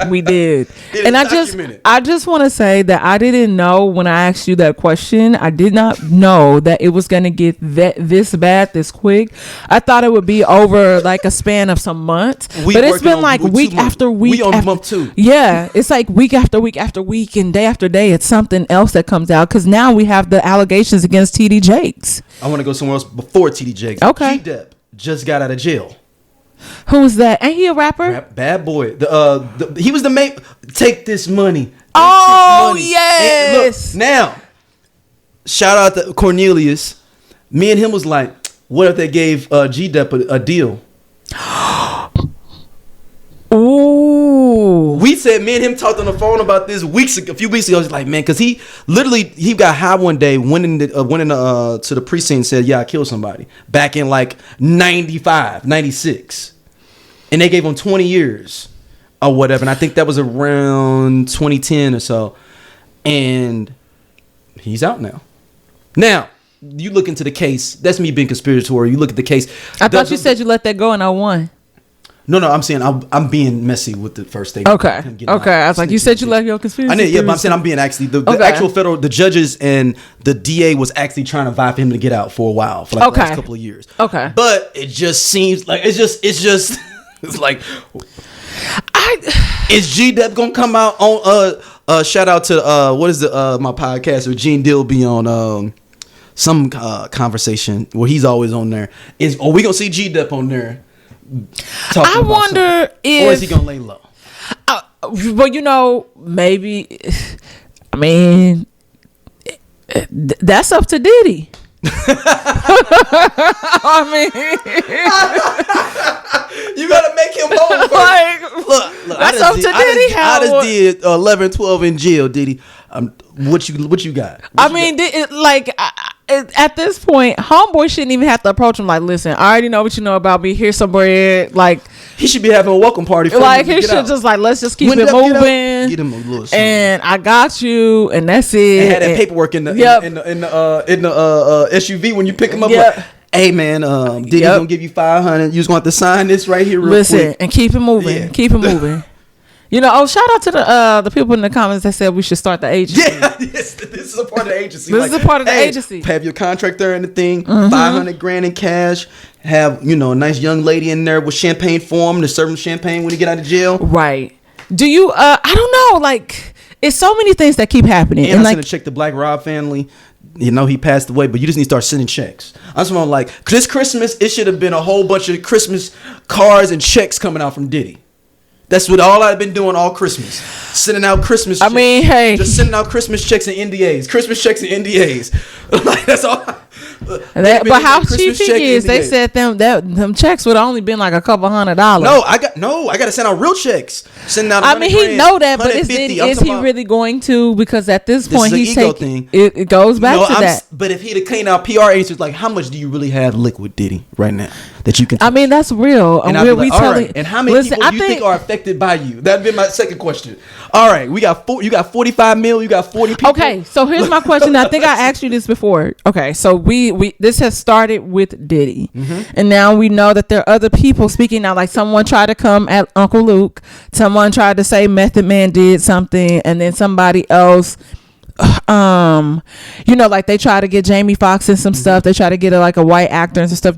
We did. And I just want to say that I didn't know when I asked you that question. I did not know that it was gonna get this bad this quick. I thought it would be over like a span of some months, but it's been like week after week. We on month 2. Yeah, it's like week after week after week, and day after day, it's something else that comes out because now we have the allegations against TD Jakes. I want to go somewhere else before TD Jakes. Okay. G-Dep just got out of jail. Who's that? Ain't he a rapper? Bad boy. He was the main. Take this money. Yes. Look, now, shout out to Cornelius. Me and him was like, what if they gave G-Dep a deal? Ooh. We said, me and him talked on the phone about this a few weeks ago. I was like, man, because he got high one day, went to the precinct and said, yeah, I killed somebody back in like 95, 96. And they gave him 20 years or whatever. And I think that was around 2010 or so. And he's out now. Now, you look into the case. That's me being conspiratorial. You look at the case. I thought you said you let that go in 01. No, I'm saying I'm being messy with the first thing. Okay. I was like, you said you left your conspiracy. I know, yeah, but I'm saying I'm being actually the actual the judges and the DA was actually trying to vie for him to get out for a while, for like the last couple of years. Okay. But it just seems like it's like is G-Dep gonna come out on shout out to what is my podcast with Gene Dill be on some conversation where he's always on there. Are we gonna see G-Dep on there? I wonder if, or is he gonna lay low? Well, maybe. I mean, that's up to Diddy. I mean, you gotta make him whole first. Like, look, that's up to Diddy. I just did 11, 12 in jail, Diddy. What you got? At this point, homeboy shouldn't even have to approach him like, listen, I already know what you know about me. Here's some bread. Like, he should be having a welcome party. Like, he should just like, let's just keep it moving. Get him a little something. And I got you, and that's it. And had that paperwork in the SUV when you pick him up. Yep. Like, hey man, Diddy's gonna give you $500. You just going to have to sign this right here real quick. And keep it moving. Yeah. Keep it moving. Shout out to the people in the comments that said we should start the agency. Yeah, this is a part of the agency. This is a part of the agency. Have your contractor and the thing, $500,000 in cash. Have a nice young lady in there with champagne for him to serve him champagne when he get out of jail. Right. Do you? I don't know. Like, it's so many things that keep happening. And I sent a check to Black Rob family. He passed away, but you just need to start sending checks. I'm just like, this Christmas, it should have been a whole bunch of Christmas cards and checks coming out from Diddy. That's what all I've been doing all Christmas. Sending out Christmas checks. I mean, hey. Just sending out Christmas checks and NDAs. Christmas checks and NDAs. Like, that's all. But how cheap he is, they said them checks would have only been like a couple $100. No, I got to send out real checks. Sending out. I mean, he know that, but is he really going to? Because at this point, he's taking it goes back to that. But if he'd have cleaned out PR agents, like, how much do you really have liquid, Diddy, right now that you can? I mean, that's real. And we telling. And how many people do you think are affected by you? That'd be my second question. All right, you got 45 mil. You got 40 people. Okay, so here's my question. I think I asked you this before. Okay, so we this has started with Diddy, and now we know that there are other people speaking now. Like, someone tried to come at Uncle Luke. Someone tried to say Method Man did something, and then somebody else like they try to get Jamie Foxx in some stuff. They try to get a white actor and some stuff.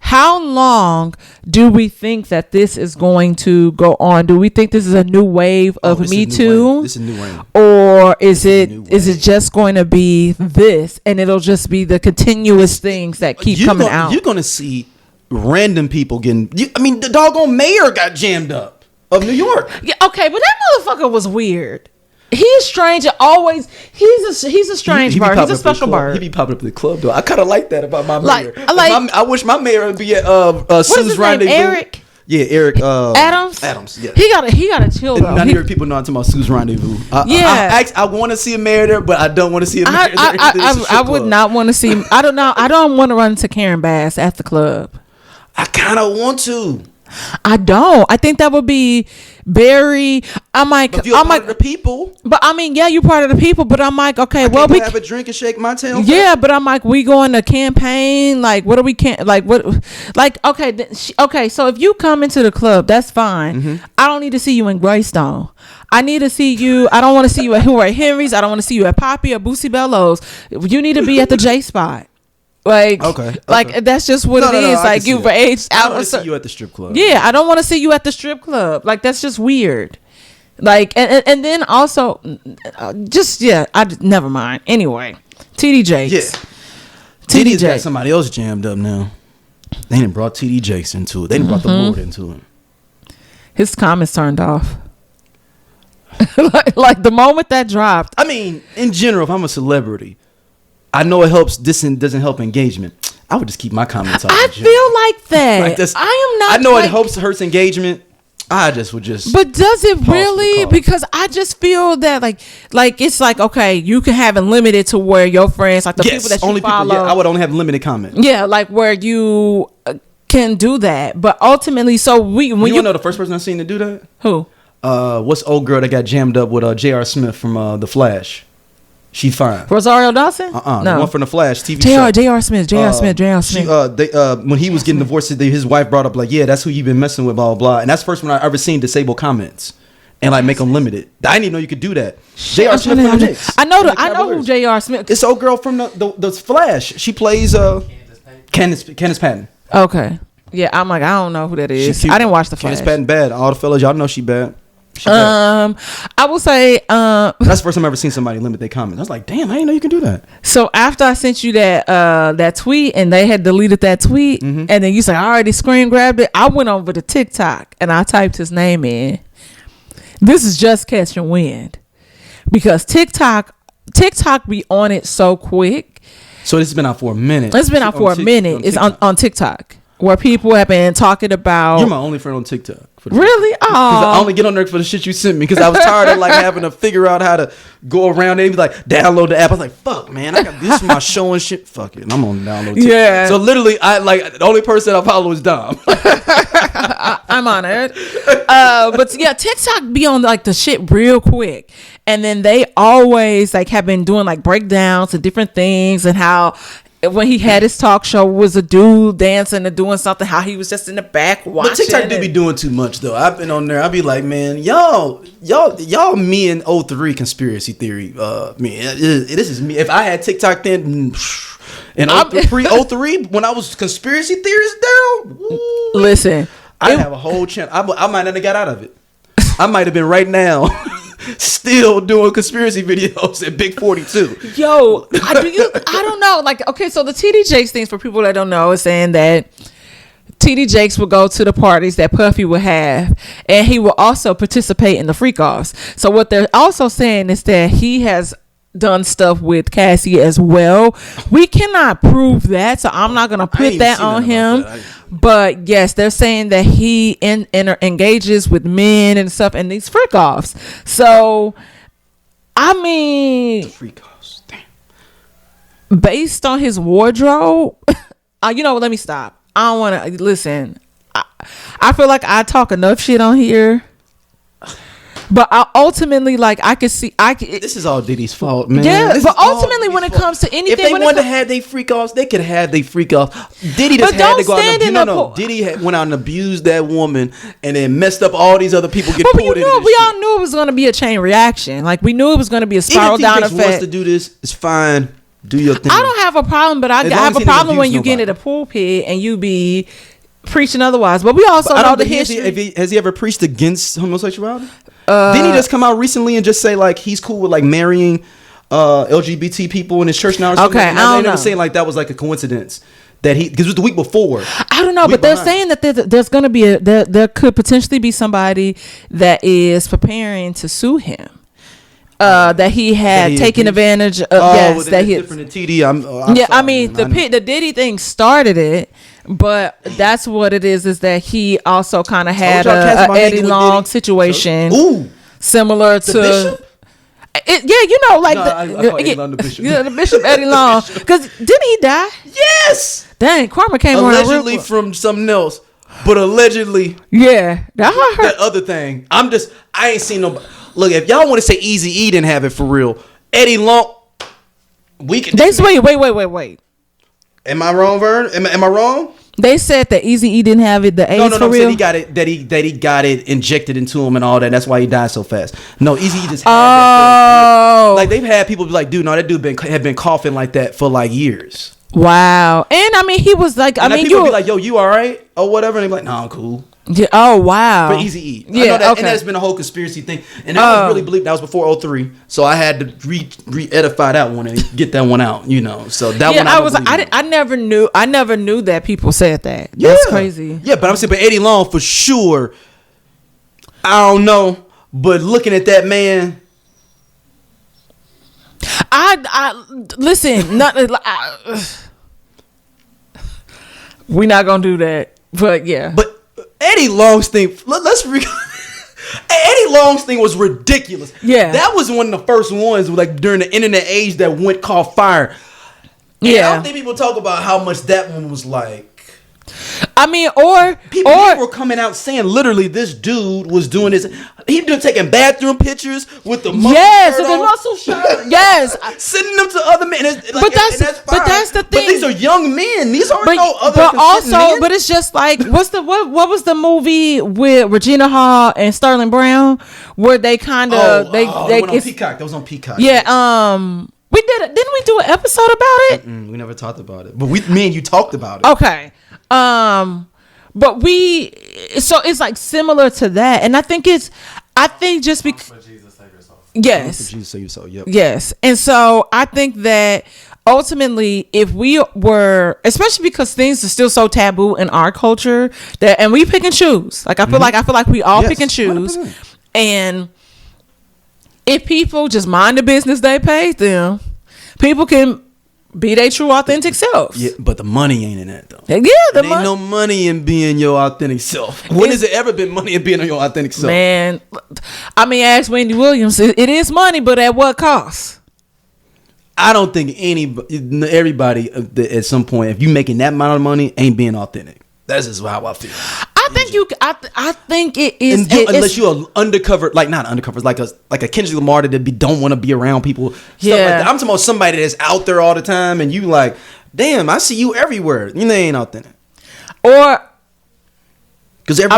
How long do we think that this is going to go on? Do we think this is a new wave of Me Too? This is a new wave. Or is it just going to be this, and it'll just be the continuous things that keep coming out? You're going to see random people getting, the doggone mayor got jammed up of New York. Yeah, okay, but that motherfucker was weird. He's strange. He's a strange bird. He's a special bird. He be popping up at the club though. I kind of like that about my mayor. I wish my mayor would be at Sue's Rendezvous. Eric. Yeah, Eric Adams. Adams. Yeah. He gotta chill though. Now New York people know I'm talking about Sue's Rendezvous. I want to see a mayor there, but I don't want to see a mayor there. I would not want to see. I don't know. I don't want to run into Karen Bass at the club. I kind of want to. I don't. I think that would be very. I'm like, but you're part of the people. But I mean, yeah, you're part of the people. But I'm like, okay, we have a drink and shake my tail. Yeah, but I'm like, we going to campaign. Like, what are we okay. So if you come into the club, that's fine. Mm-hmm. I don't need to see you in Greystone. I need to see you. I don't want to see you at Hooray Henry's. I don't want to see you at Poppy or Boosie Bellows. You need to be at the J Spot. That's just what it is. Like you've aged out. I don't want to see you at the strip club. Yeah, I don't want to see you at the strip club. Like that's just weird. Like and then also, never mind. Anyway, TD Jakes. Yeah, Diddy's got somebody else jammed up now. They done brought TD Jakes into it. They done brought the Lord into it. His comments turned off. like the moment that dropped. I mean, in general, if I'm a celebrity, I know it helps. This doesn't help engagement. I would just keep my comments off. I feel like that. I am not. I know it hurts engagement. I just would just. But does it really? Because I just feel that like it's like, okay, you can have it limited to where your friends, like the people that you follow. I would only have limited comments. Yeah, like where you can do that. But ultimately, so when you know the first person I've seen to do that? Who? What's the old girl that got jammed up with J.R. Smith from The Flash? She fine. Rosario Dawson? No. The one from The Flash TV show. J.R. Smith. When he was getting divorced, his wife brought up like, yeah, that's who you've been messing with, blah, blah, blah. And that's the first one I ever seen disable comments and like make them limited. I didn't even know you could do that. J.R. Smith from the Knicks. I know who J.R. Smith. It's old girl from the Flash. She plays Candace Patton. Okay. Yeah, I'm like, I don't know who that is. I didn't watch The Flash. Candace Patton bad. All the fellas, y'all know she bad. I will say that's the first time I ever seen somebody limit their comments. I was like, damn, I didn't know you can do that. So after I sent you that tweet and they had deleted that tweet, and then you said I already screen grabbed it, I went over to TikTok and I typed his name in. This is just catching wind because TikTok be on it so quick. So this has been out for a minute. It's been out for a minute. It's on TikTok. Where people have been talking about. You're my only friend on TikTok. Really? Oh. I only get on there for the shit you sent me because I was tired of like having to figure out how to go around and be like, download the app. I was like, fuck, man, I got this for my show and shit. Fuck it, I'm gonna download TikTok. Yeah. So literally, the only person I follow is Dom. I'm on it. But yeah, TikTok be on like the shit real quick, and then they always like have been doing like breakdowns of different things and how. When he had his talk show, was a dude dancing and doing something, how he was just in the back watching. But TikTok do be doing too much though. I've been on there. I be like, man, y'all me and 03 conspiracy theory. This is me. If I had TikTok then, and pre-03 when I was conspiracy theorist down. Listen, I have a whole channel. I might not have got out of it. I might have been right now. Still doing conspiracy videos at Big 42. Yo, I don't know. Like, okay, so the TD Jakes things for people that don't know is saying that TD Jakes will go to the parties that Puffy will have, and he will also participate in the freak-offs. So what they're also saying is that he has done stuff with Cassie as well. We cannot prove that, so I'm not gonna put that on him. But yes, they're saying that he engages with men and stuff in these freak-offs. So I mean, freak-offs, damn. Based on his wardrobe, let me stop. I don't want to listen. I feel like I talk enough shit on here. But ultimately, like I could see, this is all Diddy's fault, man. Yeah, this but ultimately, when it comes to anything, if they wanted to have they freak offs, they could have they freak offs. Diddy just had to go out and Diddy went out and abused that woman, and then messed up all these other people. We all knew it was going to be a chain reaction. Like we knew it was going to be a spiral down effect. Wants to do this, it's fine. Do your thing. I don't have a problem, but I have a problem when you get in a pulpit and you be preaching otherwise. But we also know the history. Has he ever preached against homosexuality? Didn't he just come out recently and just say like he's cool with like marrying LGBT people in his church now? Or something? Okay, I don't know. Never saying like that was like a coincidence that because it was the week before. I don't know, but they're saying that there's going to be there could potentially be somebody that is preparing to sue him. That he had taken advantage of. Yes, that he different than TD. The Diddy thing started it, but that's what it is that he also kind of had a Eddie Long situation, similar to. Bishop? The Bishop Eddie Long, because didn't he die? Yes. Dang, karma came allegedly from something else, but allegedly, that other thing. I ain't seen nobody. Look, if y'all want to say Eazy-E didn't have it for real, Eddie Long, we can. Wait. Am I wrong, Vern? Am I wrong? They said that Eazy-E didn't have it. The AIDS for real. He got it. That he got it injected into him and all that. That's why he died so fast. No, Eazy-E just had that. Like they've had people be like, dude, no, that dude had been coughing like that for like years. Wow. And I mean, he was like, people be like, yo, you all right or whatever, and they be like, no, I'm cool. Yeah. Oh wow. For Eazy-E. Yeah. I know that, and that's been a whole conspiracy thing, and that was really bleak. That was before 03, so I had to re-edify that one and get that one out. So that one. I never knew that people said that. That's crazy. Yeah, but I'm saying, but Eddie Long for sure. I don't know, but looking at that man, I listen. We're not gonna do that, but yeah. But Eddie Long's thing. Eddie Long's thing was ridiculous. Yeah, that was one of the first ones like during the internet age that caught fire. And I don't think people talk about how much that one was like. I mean, people were coming out saying literally this dude was doing this. He been taking bathroom pictures with the muscle shirt on. Muscle shirt. Yes, sending them to other men. But that's the thing. But these are young men. These aren't no other. But also, men. but it's just like what was the movie with Regina Hall and Sterling Brown where they kind of they went on Peacock. That was on Peacock. Yeah. We didn't we do an episode about it? We never talked about it, but me and you talked about it. Okay. But so it's like similar to that, and I think just because yes, yep. Yes, and so I think that ultimately, if we were, especially because things are still so taboo in our culture, and we pick and choose. Like I feel like we all pick and choose, 100%. And if people just mind the business they paid them, people can be their true authentic selves. Yeah, but the money ain't in that though. Yeah, there ain't no money in being your authentic self. When has it ever been money in being your authentic self? Man, I mean, ask Wendy Williams. It is money, but at what cost? I don't think everybody at some point, if you making that amount of money, ain't being authentic. That's just how I feel. I think it is. Unless you're undercover, like not undercover, like a Kendrick Lamar that don't want to be around people. Stuff like that. I'm talking about somebody that's out there all the time, and you like, damn, I see you everywhere. They ain't authentic. Or because there's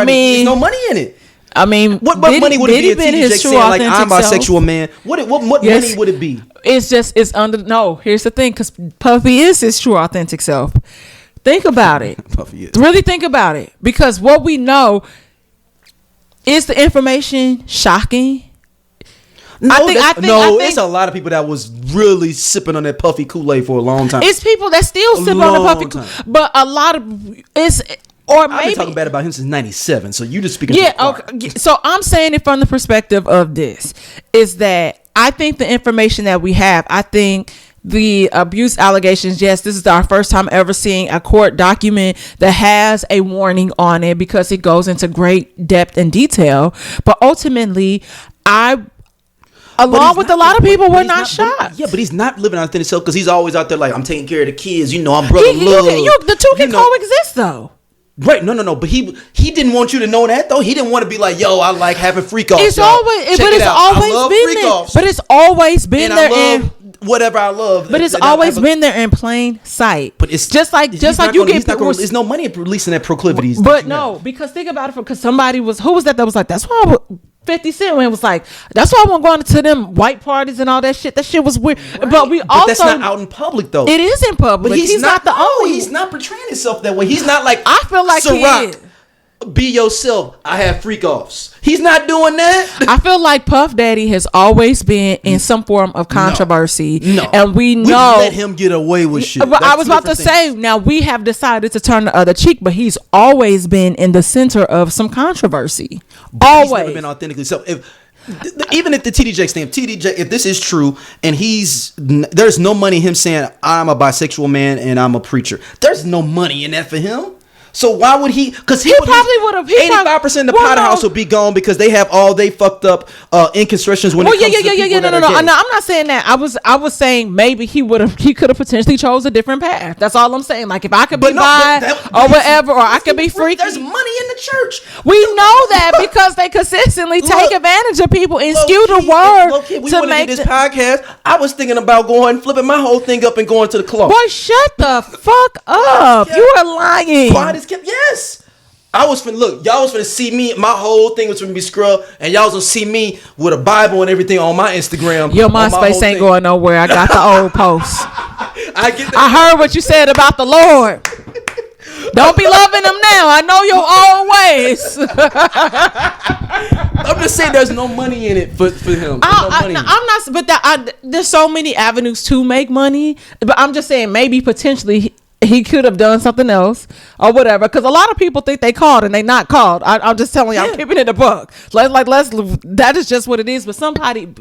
no money in it. I mean, what money would it be? His true saying, like, I'm bisexual man. What money would it be? Here's the thing, because Puffy is his true authentic self. Think about it. Really think about it. Because what we know is the information shocking. It's a lot of people that was really sipping on that Puffy Kool-Aid for a long time. It's people that still sip on the Puffy Kool-Aid. But a lot of I've been talking bad about him since 97, so you just speaking. Yeah, okay. So I'm saying it from the perspective of this, is that I think the information that we have, I think the abuse allegations, yes, this is our first time ever seeing a court document that has a warning on it because it goes into great depth and detail. But ultimately, along with a lot of people, were not shocked. But he's not living out himself because he's always out there like, I'm taking care of the kids. I'm brother love. The two can coexist though. Right, no, but he didn't want you to know that though. He didn't want to be like, yo, I like having freak offs. It's always, but it's always been there. But it's always been there. Whatever I love, but it's always been there in plain sight. But it's just like you get. There's no money in releasing that proclivities. But no, because think about it. Because somebody was who was that was like, that's why 50 Cent when it was like, that's why I wasn't going to them white parties and all that shit. That shit was weird. Right. But that's not out in public though. It is in public. But he's not the only. He's not portraying himself that way. He's not like. I feel like he is. Be yourself. I have freak offs. He's not doing that. I feel like Puff Daddy has always been in some form of controversy. No. And we know. We let him get away with shit. But I was about to say, now we have decided to turn the other cheek, but he's always been in the center of some controversy. But always. He's never been authentically self. Even if the TDJ stand, if this is true, and there's no money in him saying I'm a bisexual man and I'm a preacher. There's no money in that for him. So why would he? Because he probably would have. 85% of the Potter house will be gone because they have all they fucked up inconstructions when it comes to people that are gay. No, I'm not saying that. I was saying maybe he could have potentially chose a different path. That's all I'm saying. Like if I could be bi or whatever, or I could be freaky. There's money in the church. We know that because they consistently take advantage of people and skew the word to make this podcast. I was thinking about flipping my whole thing up and going to the club. Boy, shut the fuck up! You are lying. Yes, I was finna look. Y'all was finna see me. My whole thing was finna be scrubbed, and y'all was gonna see me with a Bible and everything on my Instagram. Your MySpace ain't going nowhere. I got the old posts. I heard what you said about the Lord. Don't be loving him now. I know your old ways. I'm just saying, there's no money in it for him. I'm not. But there's so many avenues to make money. But I'm just saying, maybe potentially. He could have done something else or whatever, because a lot of people think they called and they not called. I'm just telling you, I'm keeping it a buck. That is just what it is. But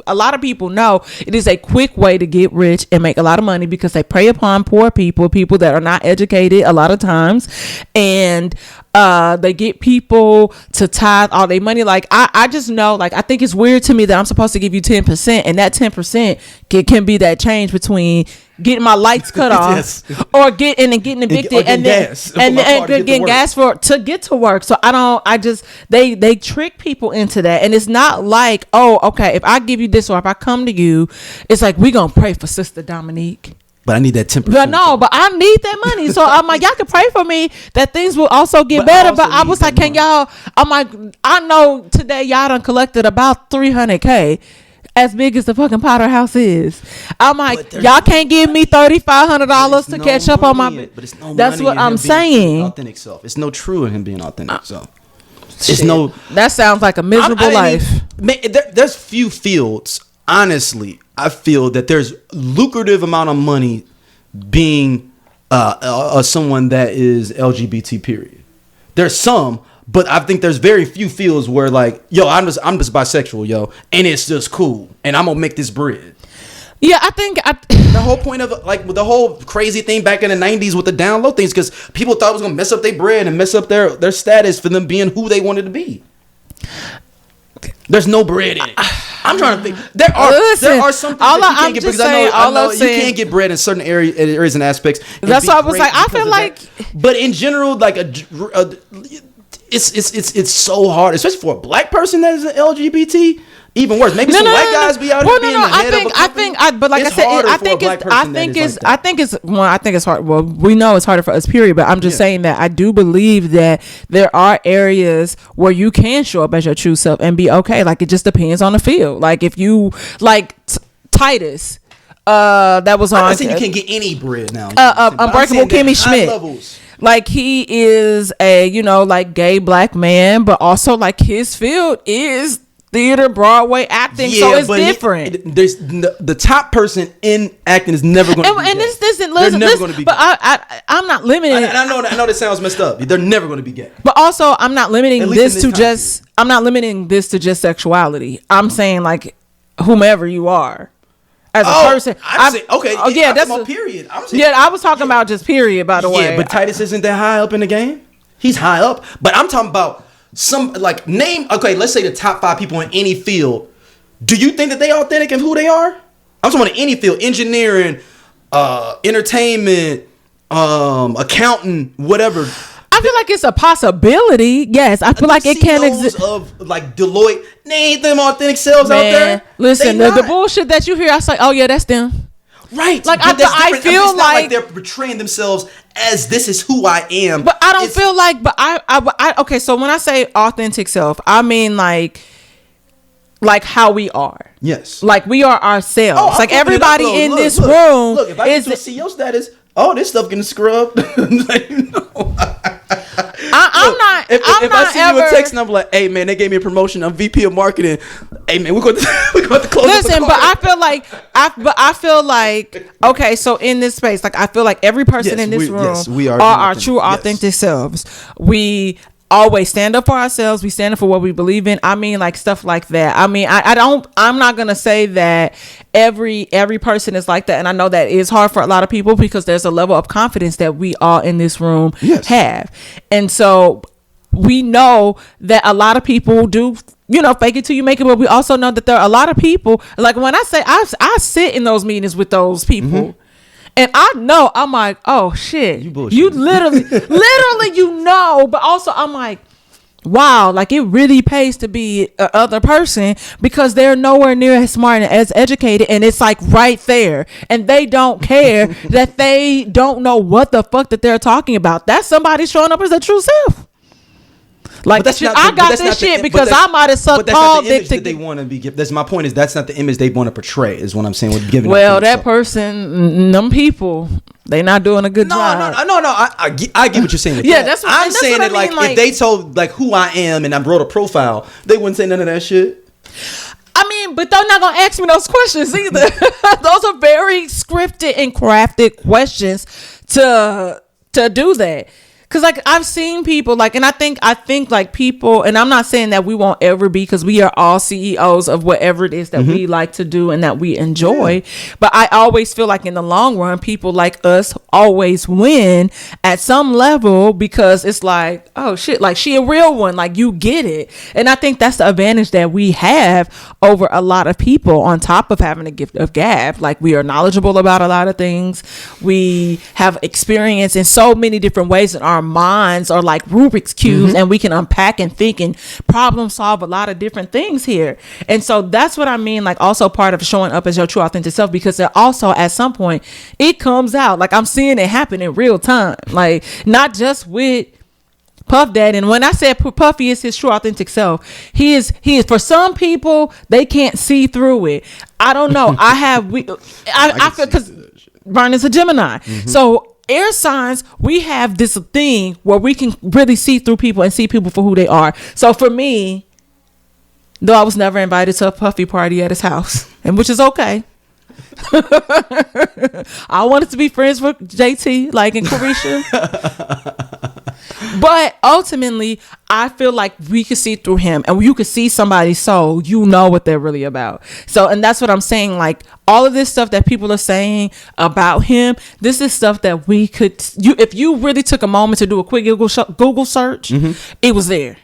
a lot of people know it is a quick way to get rich and make a lot of money because they prey upon poor people that are not educated a lot of times, and they get people to tithe all their money. Like I just know, like I think it's weird to me that I'm supposed to give you 10%, and that 10% can be that change between getting my lights cut off or getting evicted and getting gas to get to work. So they trick people into that, and it's not like, oh, okay, if I give you this or if I come to you, it's like we gonna pray for Sister Dominique. But I need that 10%. But no, but I need that money. So I'm like, y'all can pray for me that things will also get better. But I was like, can y'all? I'm like, I know today y'all done collected about $300K. As big as the fucking Potter house is. I'm like, y'all can't give me $3,500 to catch up on my. But it's no. That's what I'm saying. Authentic self. It's no true in him being authentic self. It's no. That sounds like a miserable life. There's few fields. Honestly, I feel that there's lucrative amount of money being someone that is LGBT. Period. There's some. But I think there's very few fields where like, yo, I'm just bisexual, yo, and it's just cool, and I'm gonna make this bread. Yeah, I think the whole point of like the whole crazy thing back in the 90s with the down low things, because people thought it was gonna mess up their bread and mess up their status for them being who they wanted to be. There's no bread in it. I'm trying to think. There are some things that you can't get, because I know you can't get bread in certain areas and aspects. That's why I was like, I feel like, but in general, like it's so hard, especially for a black person that is an LGBT. Even worse, maybe some white guys be out here being the head of a company. But like I said, I think it's hard. Well, we know it's harder for us, period. But I'm just saying that I do believe that there are areas where you can show up as your true self and be okay. Like it just depends on the field. Like if you like Titus, that was on. I'm saying you can't get any bread now. Unbreakable Kimmy Schmidt. Like he is a, like gay black man, but also like his field is theater, Broadway, acting. So it's different. There's the top person in acting is never going to be gay. They're never going to be gay. But I'm not limiting. I know that sounds messed up. They're never going to be gay. But also, I'm not limiting this to just. I'm not limiting this to just sexuality. I'm saying like whomever you are. As a person, that's a period. I was talking about just period. By the way, yeah, but Titus isn't that high up in the game. He's high up, but I'm talking about some like name. Okay, let's say the top 5 people in any field. Do you think that they authentic in who they are? I'm talking about any field: engineering, entertainment, accountant, whatever. I feel like it's a possibility. Yes, I feel like it can exist. Of like Deloitte, they ain't them authentic selves out there. Listen, the bullshit that you hear, I say, oh yeah, that's them. Right. Like I feel like they're portraying themselves as this is who I am. But I don't feel like. But I okay. So when I say authentic self, I mean like how we are. Yes. Like we are ourselves. Oh, like everybody in this room. Look, if I get to a CEO status, all this stuff getting scrubbed. Like, no. I'm not. If I see you a text and I'm like, hey man, they gave me a promotion. I'm VP of marketing. Hey man, we're going to close. Listen, but I feel like okay. So in this space, like I feel like every person in this room we are our true authentic selves. We always stand up for ourselves. We stand up for what we believe in. I mean, like stuff like that. I mean, I'm not gonna say that every person is like that, and I know that is hard for a lot of people because there's a level of confidence that we all in this room have, and so we know that a lot of people do, fake it till you make it, but we also know that there are a lot of people, like when I say I sit in those meetings with those people, and I know, I'm like, oh shit, you literally, but also I'm like, wow, like it really pays to be a other person because they're nowhere near as smart and as educated, and it's like right there, and they don't care that they don't know what the fuck that they're talking about. That's somebody showing up as their true self. Like I got this shit because I might have sucked all dick that they want to be. That's my point. Is that's not the image they want to portray. Is what I'm saying with giving. Well, that person, them people, they not doing a good job. No. I get what you're saying. Yeah, that's what I'm saying. That like if they told like who I am and I wrote a profile, they wouldn't say none of that shit. I mean, but they're not gonna ask me those questions either. Those are very scripted and crafted questions to do that. Cause like I've seen people like, and I think like people, and I'm not saying that we won't ever be, cause we are all CEOs of whatever it is that we like to do and that we enjoy. But I always feel like in the long run, people like us always win at some level because it's like, oh shit, like she a real one, like you get it. And I think that's the advantage that we have over a lot of people on top of having a gift of gab. Like we are knowledgeable about a lot of things. We have experience in so many different ways in our minds are like Rubik's cubes, and we can unpack and think and problem solve a lot of different things here. And so that's what I mean, like also part of showing up as your true authentic self, because it also at some point it comes out. Like I'm seeing it happen in real time, like not just with Puff Daddy. And when I said Puffy is his true authentic self, he is for some people they can't see through it. I don't know. I feel because Vern is a Gemini, so air signs, we have this thing where we can really see through people and see people for who they are. So for me, though I was never invited to a Puffy party at his house, and which is okay. I wanted to be friends with JT, like in Carisha. But ultimately, I feel like we could see through him, and you could see somebody's soul, you know what they're really about. So, and that's what I'm saying. Like all of this stuff that people are saying about him, this is stuff that we could, if you really took a moment to do a quick Google search, it was there.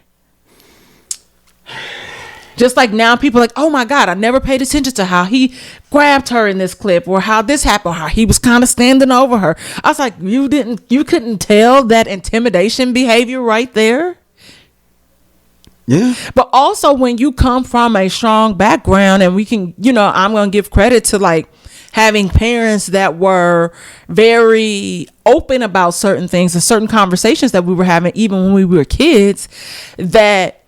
Just like now people are like, oh my God, I never paid attention to how he grabbed her in this clip, or how this happened, how he was kind of standing over her. I was like, you couldn't tell that intimidation behavior right there? Yeah. But also when you come from a strong background, and we can, I'm going to give credit to like having parents that were very open about certain things and certain conversations that we were having, even when we were kids, that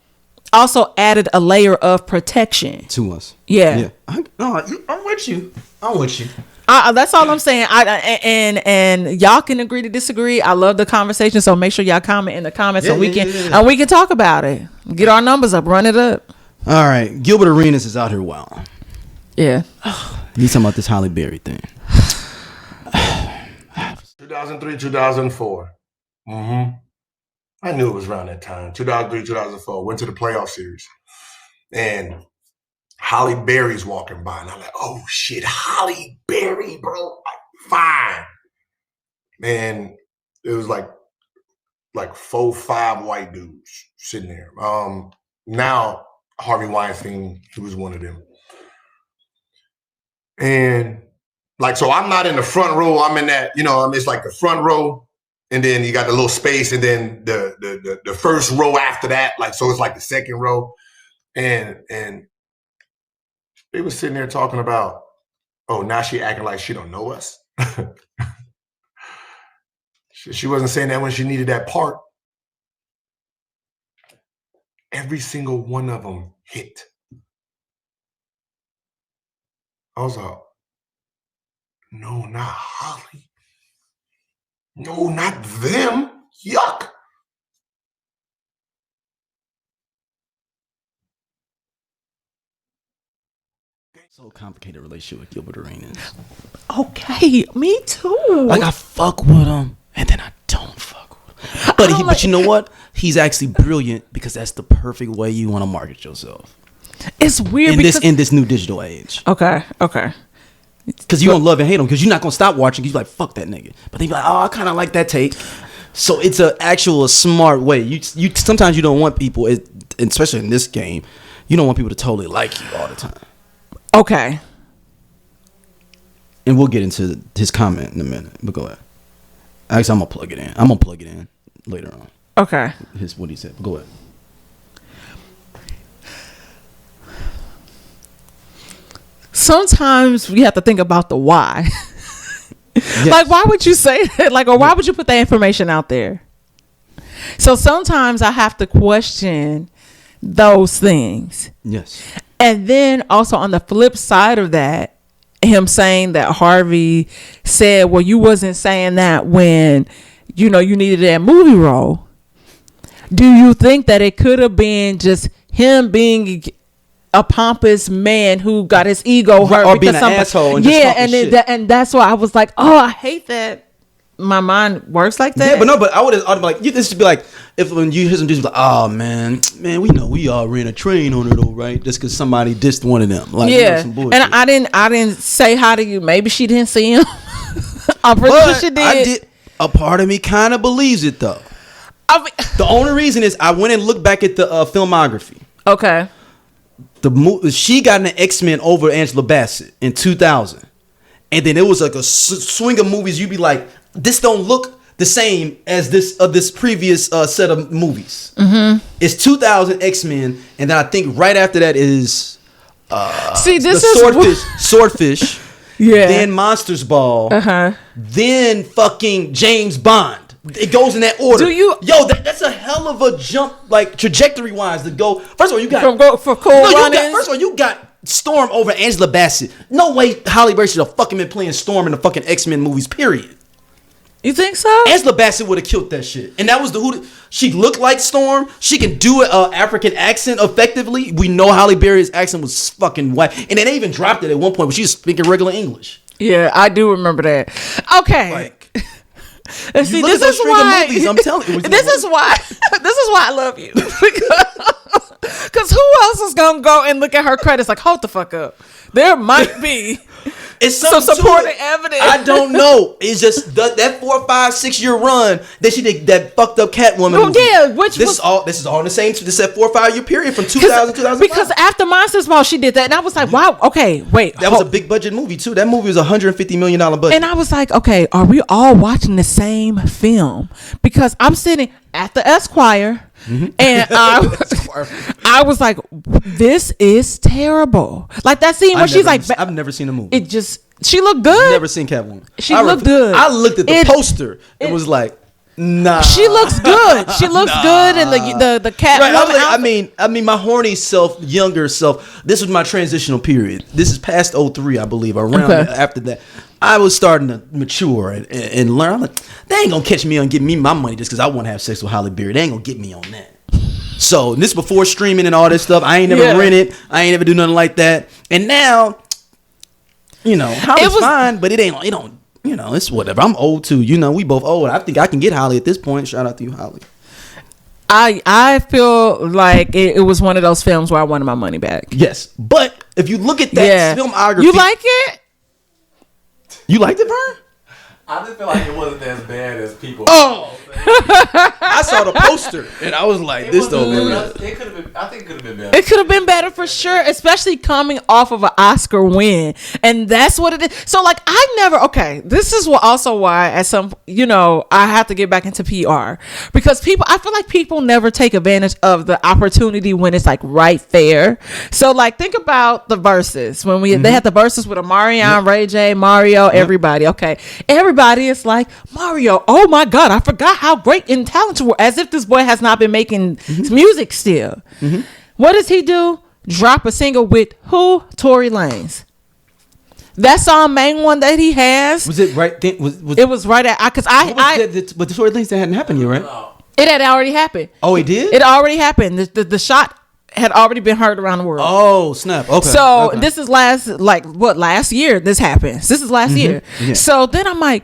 also added a layer of protection to us. Yeah. I'm with you. That's all I'm saying. And y'all can agree to disagree. I love the conversation, so make sure y'all comment in the comments and we can talk about it. Get our numbers up, run it up. All right, Gilbert Arenas is out here wild. Yeah. He's talking about this Halle Berry thing. 2003, 2004. I knew it was around that time. 2003, 2004. Went to the playoff series. And Halle Berry's walking by. And I'm like, oh, shit, Halle Berry, bro. Fine. And it was like 4, 5 white dudes sitting there. Now, Harvey Weinstein, he was one of them. And, so I'm not in the front row. I'm in that, it's like the front row. and then you got the little space, and then the first row after that, like, so it's like the second row, and they were sitting there talking about, oh, now she acting like she don't know us. She wasn't saying that when she needed that part. Every single one of them hit. I was like, no, not Holly. No, not them. Yuck. So complicated relationship with Gilbert Arenas. Okay, me too. Like, I fuck with him, and then I don't fuck with him. But you know what? He's actually brilliant because that's the perfect way you want to market yourself. It's weird in this new digital age. Okay. Because you don't love and hate him because you're not gonna stop watching. Because you're like, fuck that nigga. But they be like, oh, I kind of like that take. So it's an actual smart way. You sometimes you don't want people, especially in this game, you don't want people to totally like you all the time. Okay. And we'll get into his comment in a minute. But go ahead. Actually, I'm gonna plug it in. I'm gonna plug it in later on. Okay. What he said. But go ahead. Sometimes we have to think about the why. Yes. Like, why would you say that? Like, or why would you put that information out there? So sometimes I have to question those things. Yes. And then also on the flip side of that, him saying that Harvey said, well, you wasn't saying that when, you needed that movie role. Do you think that it could have been just him being a pompous man who got his ego hurt or being an asshole and and that's why I was like, oh, I hate that my mind works like that. Yeah, but I would have like, this should be like, if when you hear some dudes like, oh man, we know we all ran a train on her though, right? Just because somebody dissed one of them, like, yeah. Some bullshit. And I didn't say hi to you. Maybe she didn't see him. I'm pretty sure she did. I did. A part of me kind of believes it though. The only reason is I went and looked back at the filmography. Okay. She got an X-Men over Angela Bassett in 2000, and then it was like a swing of movies. You'd be like, this don't look the same as this previous set of movies. Mm-hmm. It's 2000 X-Men, and then I think right after that is Swordfish. Yeah. Then Monsters Ball. Then fucking James Bond. It goes in that order. That's a hell of a jump, like trajectory wise to go. First of all, you got First of all, you got Storm over Angela Bassett. No way Halle Berry should have fucking been playing Storm in the fucking X-Men movies. Period. You think so? Angela Bassett would have killed that shit, and that was she looked like Storm. She can do an African accent effectively. We know Halle Berry's accent was fucking white, and then they even dropped it at one point, but she was speaking regular English. Yeah, I do remember that. Okay. Like, and see, this is why movies, I'm telling you. This is why I love you. Because who else is gonna go and look at her credits like, hold the fuck up? There might be some supporting evidence. I don't know. It's just that 4, 5, 6 year run that she did, that fucked up Catwoman. Well, movie. yeah, this is all in the same. This is that 4 or 5 year period from 2000 to 2005. Because after Monsters Ball, she did that, and I was like, wow, okay, wait, that was a big budget movie too. That movie was $150 million budget, and I was like, okay, are we all watching the same film? Because I'm sitting at the Esquire. Mm-hmm. And I was like, this is terrible. Like that scene where she's like, I've never seen the movie. She looked good. Never seen Catwoman. She looked good. I looked at the poster. It was like, nah. She looks good. She looks good, and the Catwoman. Right, I mean, my horny self, younger self. This was my transitional period. This is past 03, I believe. Around after that, I was starting to mature and learn. I'm like, they ain't gonna catch me on getting me my money just because I want to have sex with Halle Berry. They ain't gonna get me on that. So this before streaming and all this stuff. I ain't never rented. I ain't never do nothing like that. And now, Holly's fine, but it ain't. It don't. It's whatever. I'm old too. We both old. I think I can get Halle at this point. Shout out to you, Halle. I feel like it was one of those films where I wanted my money back. Yes, but if you look at that filmography, you like it. You liked it, Vern? I just feel like it wasn't as bad as people. Oh, I saw the poster and I was like, "This don't look." It could have been. I think it could have been better. It could have been better for sure, especially coming off of an Oscar win, and that's what it is. So, like, I never. Okay, this is what also why at some, I have to get back into PR because I feel like people never take advantage of the opportunity when it's like right there. So, like, think about the verses when they had the verses with Omarion, Ray J, Mario, everybody. Okay, everybody is like, Mario, oh my God, I forgot how great and talented you were, as if this boy has not been making music still. What does he do? Drop a single with who? Tory Lanez. That's our main one that he has. Was it right then? It was right at, because but the Tory Lanez that hadn't happened yet, right? It had already happened. Oh, it did? It already happened. The shot had already been heard around the world. Oh, snap. Okay. So this is last year this happens. This is last year. Yeah. So then I'm like,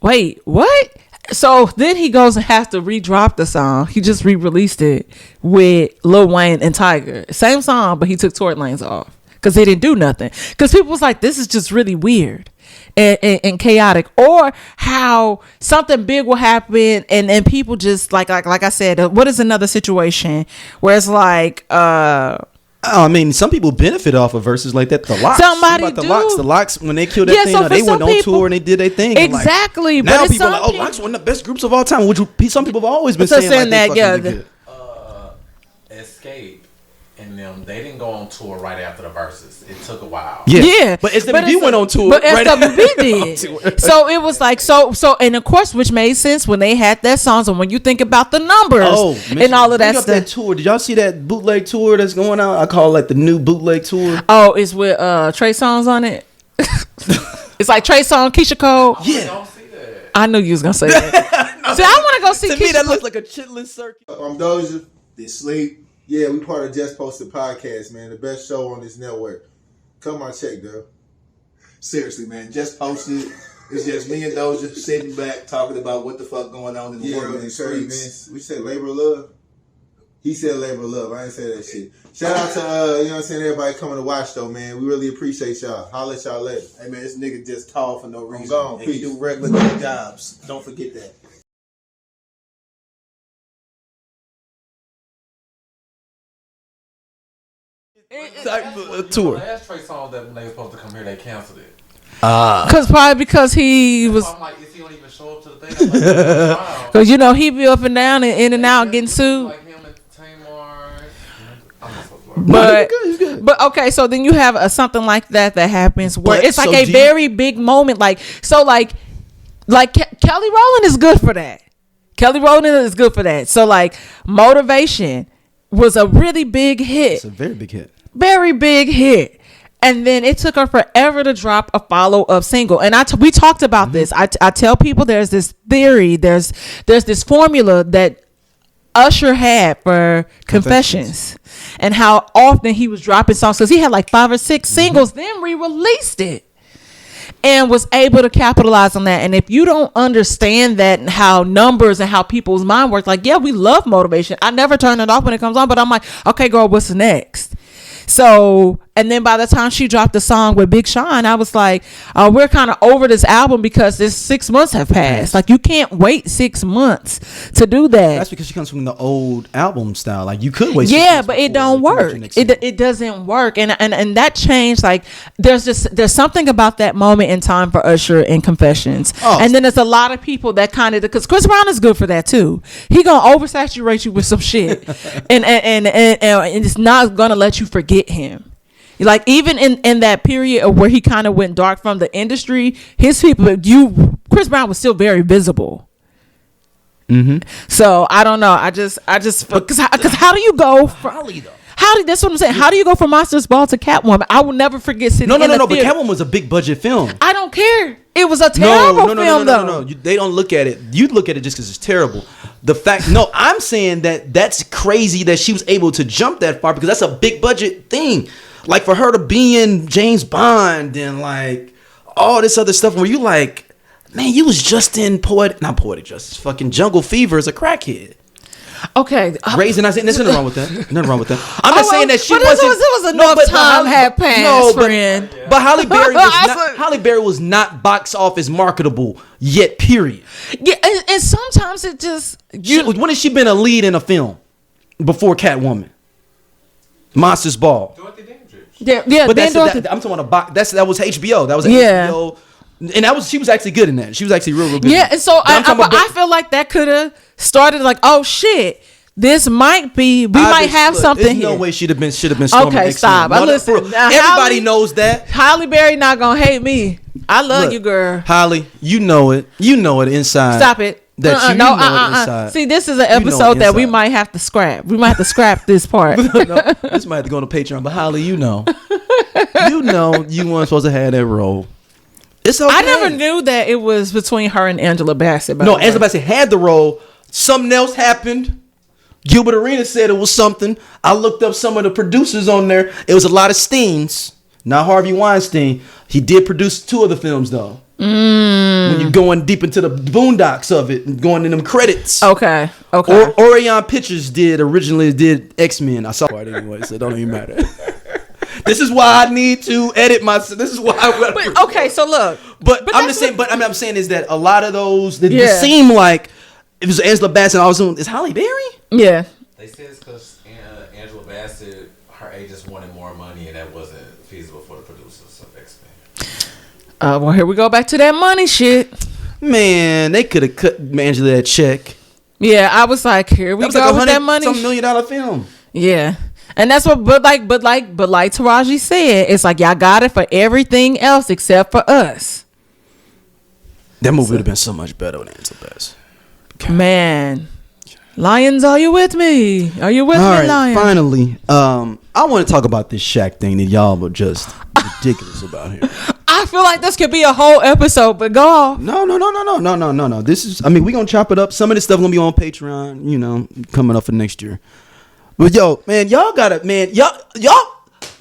wait, what? So then he goes and has to re-drop the song. He just re-released it with Lil Wayne and Tiger. Same song, but he took Tory Lanez off because they didn't do nothing. Because people was like, this is just really weird and chaotic. Or how something big will happen and people just like I said, what is another situation where it's like I mean, some people benefit off of verses like that. The Locks. The Locks, when they killed that thing, they went on tour and they did their thing. Exactly. Now people are like, Locks one of the best groups of all time. Some people have always been saying that. Escape and them, they didn't go on tour right after the verses. It took a while. Yeah. But SWB went on tour. But SWB did. So it was like, so, and of course, which made sense when they had that songs. And when you think about the numbers and all of that stuff. That tour. Did y'all see that bootleg tour that's going on? I call it like the new bootleg tour. Oh, it's with Trey Songz on it. It's like Trey Songz, Keisha Cole. Yeah. I don't see that. I knew you was going to say that. See, I want to go see Keisha. To me, that looks like a chitlin circuit. I'm Doja. They sleep. Yeah, we part of Just Posted Podcast, man. The best show on this network. Come on, check, though. Seriously, man. Just Posted. It's just me and Doja sitting back talking about what the fuck going on in the world and the streets. We said labor of love. He said labor of love. I ain't say that shit. Shout out to, everybody coming to watch, though, man. We really appreciate y'all. Holla at y'all later. Hey, man, this nigga just tall for no reason. I'm gone. And he do regular jobs. Don't forget that. Tour. The last Trey Songz that when they were supposed to come here, they canceled it. Because he was. I'm like, is he don't even show up to the thing? Like, because he be up and down and in and out getting sued. Like him and Tamar. But okay, so then you have something like that happens where it's like a very big moment. Like Kelly Rowland is good for that. Kelly Rowland is good for that. So like Motivation was a really big hit. It's a very big hit. Very big hit. And then it took her forever to drop a follow-up single. And we talked about this. I tell people there's this theory, there's this formula that Usher had for Confessions and how often he was dropping songs because he had like 5 or 6 singles, then re-released it and was able to capitalize on that. And if you don't understand that and how numbers and how people's mind works, like, yeah, we love Motivation. I never turn it off when it comes on, but I'm like, okay, girl, what's next? So, and then by the time she dropped the song with Big Sean, I was like, we're kind of over this album because this 6 months have passed. Like, you can't wait 6 months to do that. That's because she comes from the old album style. Like, you could wait 6 months. Yeah, but it don't work. It doesn't work. And that changed. Like, there's something about that moment in time for Usher and Confessions. And then there's a lot of people that kind of, because Chris Brown is good for that too. He gonna oversaturate you with some shit. and it's not gonna let you forget him. Like, even in that period of where he kind of went dark from the industry, his people, Chris Brown was still very visible. So I don't know. I just because how do you go from that's what I'm saying. How do you go from Monsters Ball to Catwoman? I will never forget sitting in the theater. But Catwoman was a big budget film. I don't care. It was a terrible film, though. No. They don't look at it. You look at it just because it's terrible. I'm saying that's crazy that she was able to jump that far because that's a big budget thing. Like, for her to be in James Bond and like all this other stuff where you like, man, you was just in not Poetic Justice, fucking Jungle Fever as a crackhead. Okay. Raising, I said, there's nothing wrong with that. Nothing wrong with that. I'm just saying that she wasn't. It was enough time had passed, friend. But Halle Berry was not box office marketable yet. Period. Yeah, and sometimes it just When has she been a lead in a film before Catwoman? Monsters Ball. Dorothy Dandridge. Yeah, But then I'm talking about that was HBO. That was Yeah. HBO. And she was actually good in that. She was actually real good. Yeah, and so I feel like that could have started like, oh shit, this might be might have something There's here. no way should have been storming Okay, X-Men. stop. Listen, now, everybody Halle- knows that. Halle Berry not gonna hate me. I love Look, you, girl. Holly, you know it. You know it inside. Stop it. That you know it inside. See, this is an You know it episode that we inside. might have to scrap. We might have to scrap this part. No, this might have to go on Patreon, but Holly, you know you weren't supposed to have that role. It's okay. I never knew that it was between her and Angela Bassett. No, Angela Bassett had the role. Something else happened. Gilbert Arenas said it was something. I looked up some of the producers on there. It was a lot of Steens. Not Harvey Weinstein. He did produce 2 of the films though. When you're going deep into the boondocks of it and going in them credits. Okay. Orion Pictures originally did X-Men. I saw it anyway, so it don't even matter. This is why I need to edit my. This is why. But okay, so look. But I'm just saying. But I'm saying is that a lot of those that just seem like it was Angela Bassett. I was doing is Halle Berry. Yeah. They said it's because Angela Bassett, her agents wanted more money, and that wasn't feasible for the producers of X-Men. Well, here we go back to that money shit. Man, they could have cut Angela that check. Yeah, I was like, here we go with that money. Some $1 million film. Yeah. And that's what, but like Taraji said, it's like y'all got it for everything else except for us. That movie would have been so much better with Angela Bassett. Man, Lions, are you with me? Are you with All me, right, Lions? finally, I want to talk about this Shaq thing that y'all were just ridiculous about here. I feel like this could be a whole episode, but go off. No. This is, we gonna chop it up. Some of this stuff gonna be on Patreon, coming up for next year. But yo, man, y'all gotta, man, y'all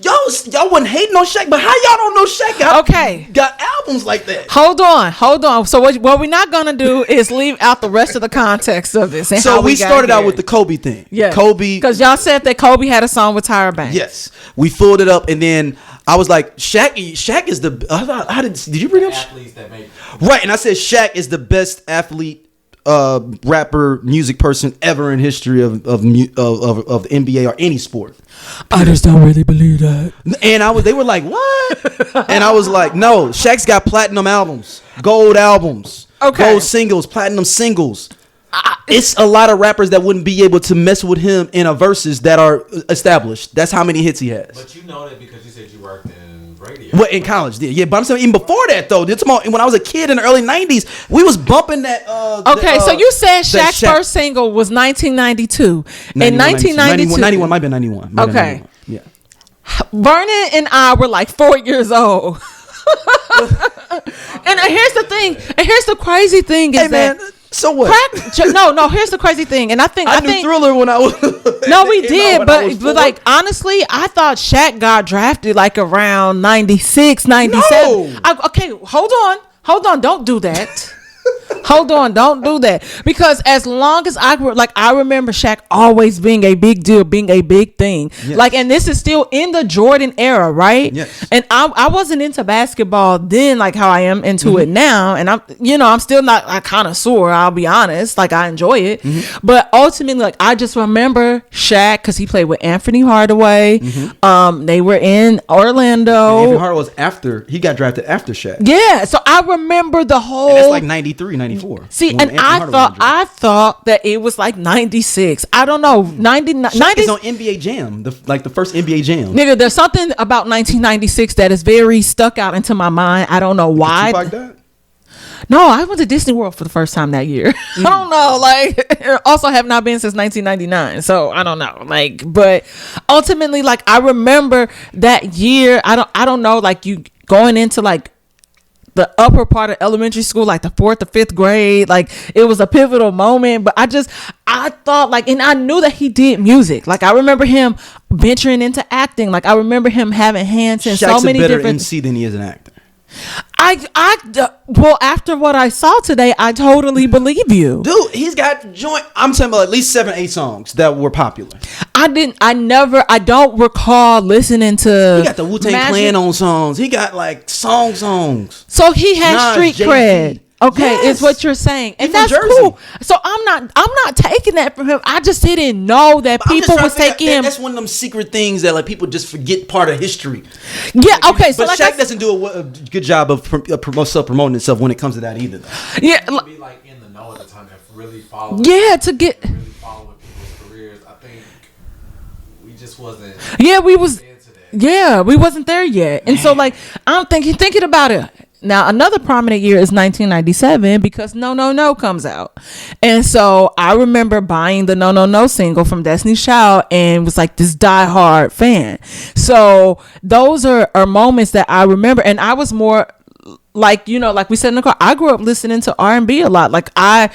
wasn't hating on Shaq, but how y'all don't know Shaq got albums like that? Hold on. So what we're not gonna do is leave out the rest of the context of this. And So how we got started out here. with the Kobe thing. Yeah, Kobe, because y'all said that Kobe had a song with Tyra Banks. Yes, we fooled it up, and then I was like, Shaq is the. Did you bring up Athletes that make right? And I said Shaq is the best athlete, rapper, music person ever in history of the NBA or any sport. I just don't really believe that. And they were like, what? And I was like, no, Shaq's got platinum albums, gold albums, gold singles, platinum singles. It's a lot of rappers that wouldn't be able to mess with him in a verses that are established. That's how many hits he has. But you know that because you said you worked in radio. Well, in college, yeah. But I'm saying even before that though. When I was a kid in the early '90s, we was bumping that. So you said Shaq's first single was 1992. In 1992, 91 might be 91. Okay. 91. Yeah. Vernon and I were like 4 years old. And here's the thing. And here's the crazy thing is that. So what? No. Here's the crazy thing, and I think Thriller when I was. No, we did, but like honestly, I thought Shaq got drafted like around 96, 97. No. Okay, hold on, don't do that. Hold on, don't do that. Because as long as I remember Shaq always being a big deal, being a big thing. Yes. Like, and this is still in the Jordan era, right? Yes. And I wasn't into basketball then like how I am into it now. And I'm still not a connoisseur, I'll be honest. Like, I enjoy it. But ultimately, like, I just remember Shaq because he played with Anthony Hardaway. They were in Orlando. Anthony Hardaway he got drafted after Shaq. Yeah. So I remember the whole. And that's like 93, 94. See, and I thought that it was like 96. I don't know. 99. Shaq is on NBA Jam, the first NBA Jam. Nigga, there's something about 1996 that is very stuck out into my mind. I don't know why. Tupac died? No, I went to Disney World for the first time that year. I don't know. Like, also have not been since 1999. So I don't know. Like, but ultimately, like, I remember that year. I don't know. Like, you going into like the upper part of elementary school, like the 4th or 5th grade, like it was a pivotal moment. But I thought like, and I knew that he did music. Like, I remember him venturing into acting. Like, I remember him having hands in so many different. Shaq's a better MC than he is an actor. Well, after what I saw today, I totally believe you. Dude, he's got I'm talking about at least 7-8 songs that were popular. I don't recall listening to. He got the Wu-Tang Clan on songs. He got like songs. So he has street cred. Okay, Yes. is what you're saying, and He's that's from Jersey. cool. So I'm not taking that from him. I just didn't know that I'm just people trying was to figure out taking him. That's one of them secret things that like people just forget part of history. Yeah, okay. So But like Shaq doesn't do a good job of self-promoting himself when it comes to that either. Though. yeah, To be like in the know at the time, to really follow. yeah, to get. Really following people's careers. I think we just wasn't. Yeah, we was. into that. Yeah, we wasn't there yet, and so like I'm thinking about it. Now another prominent year is 1997 because No No No comes out, and so I remember buying the No No No single from Destiny's Child and was like this diehard fan. So those are moments that I remember, and I was more like like we said in the car. I grew up listening to R&B a lot. Like I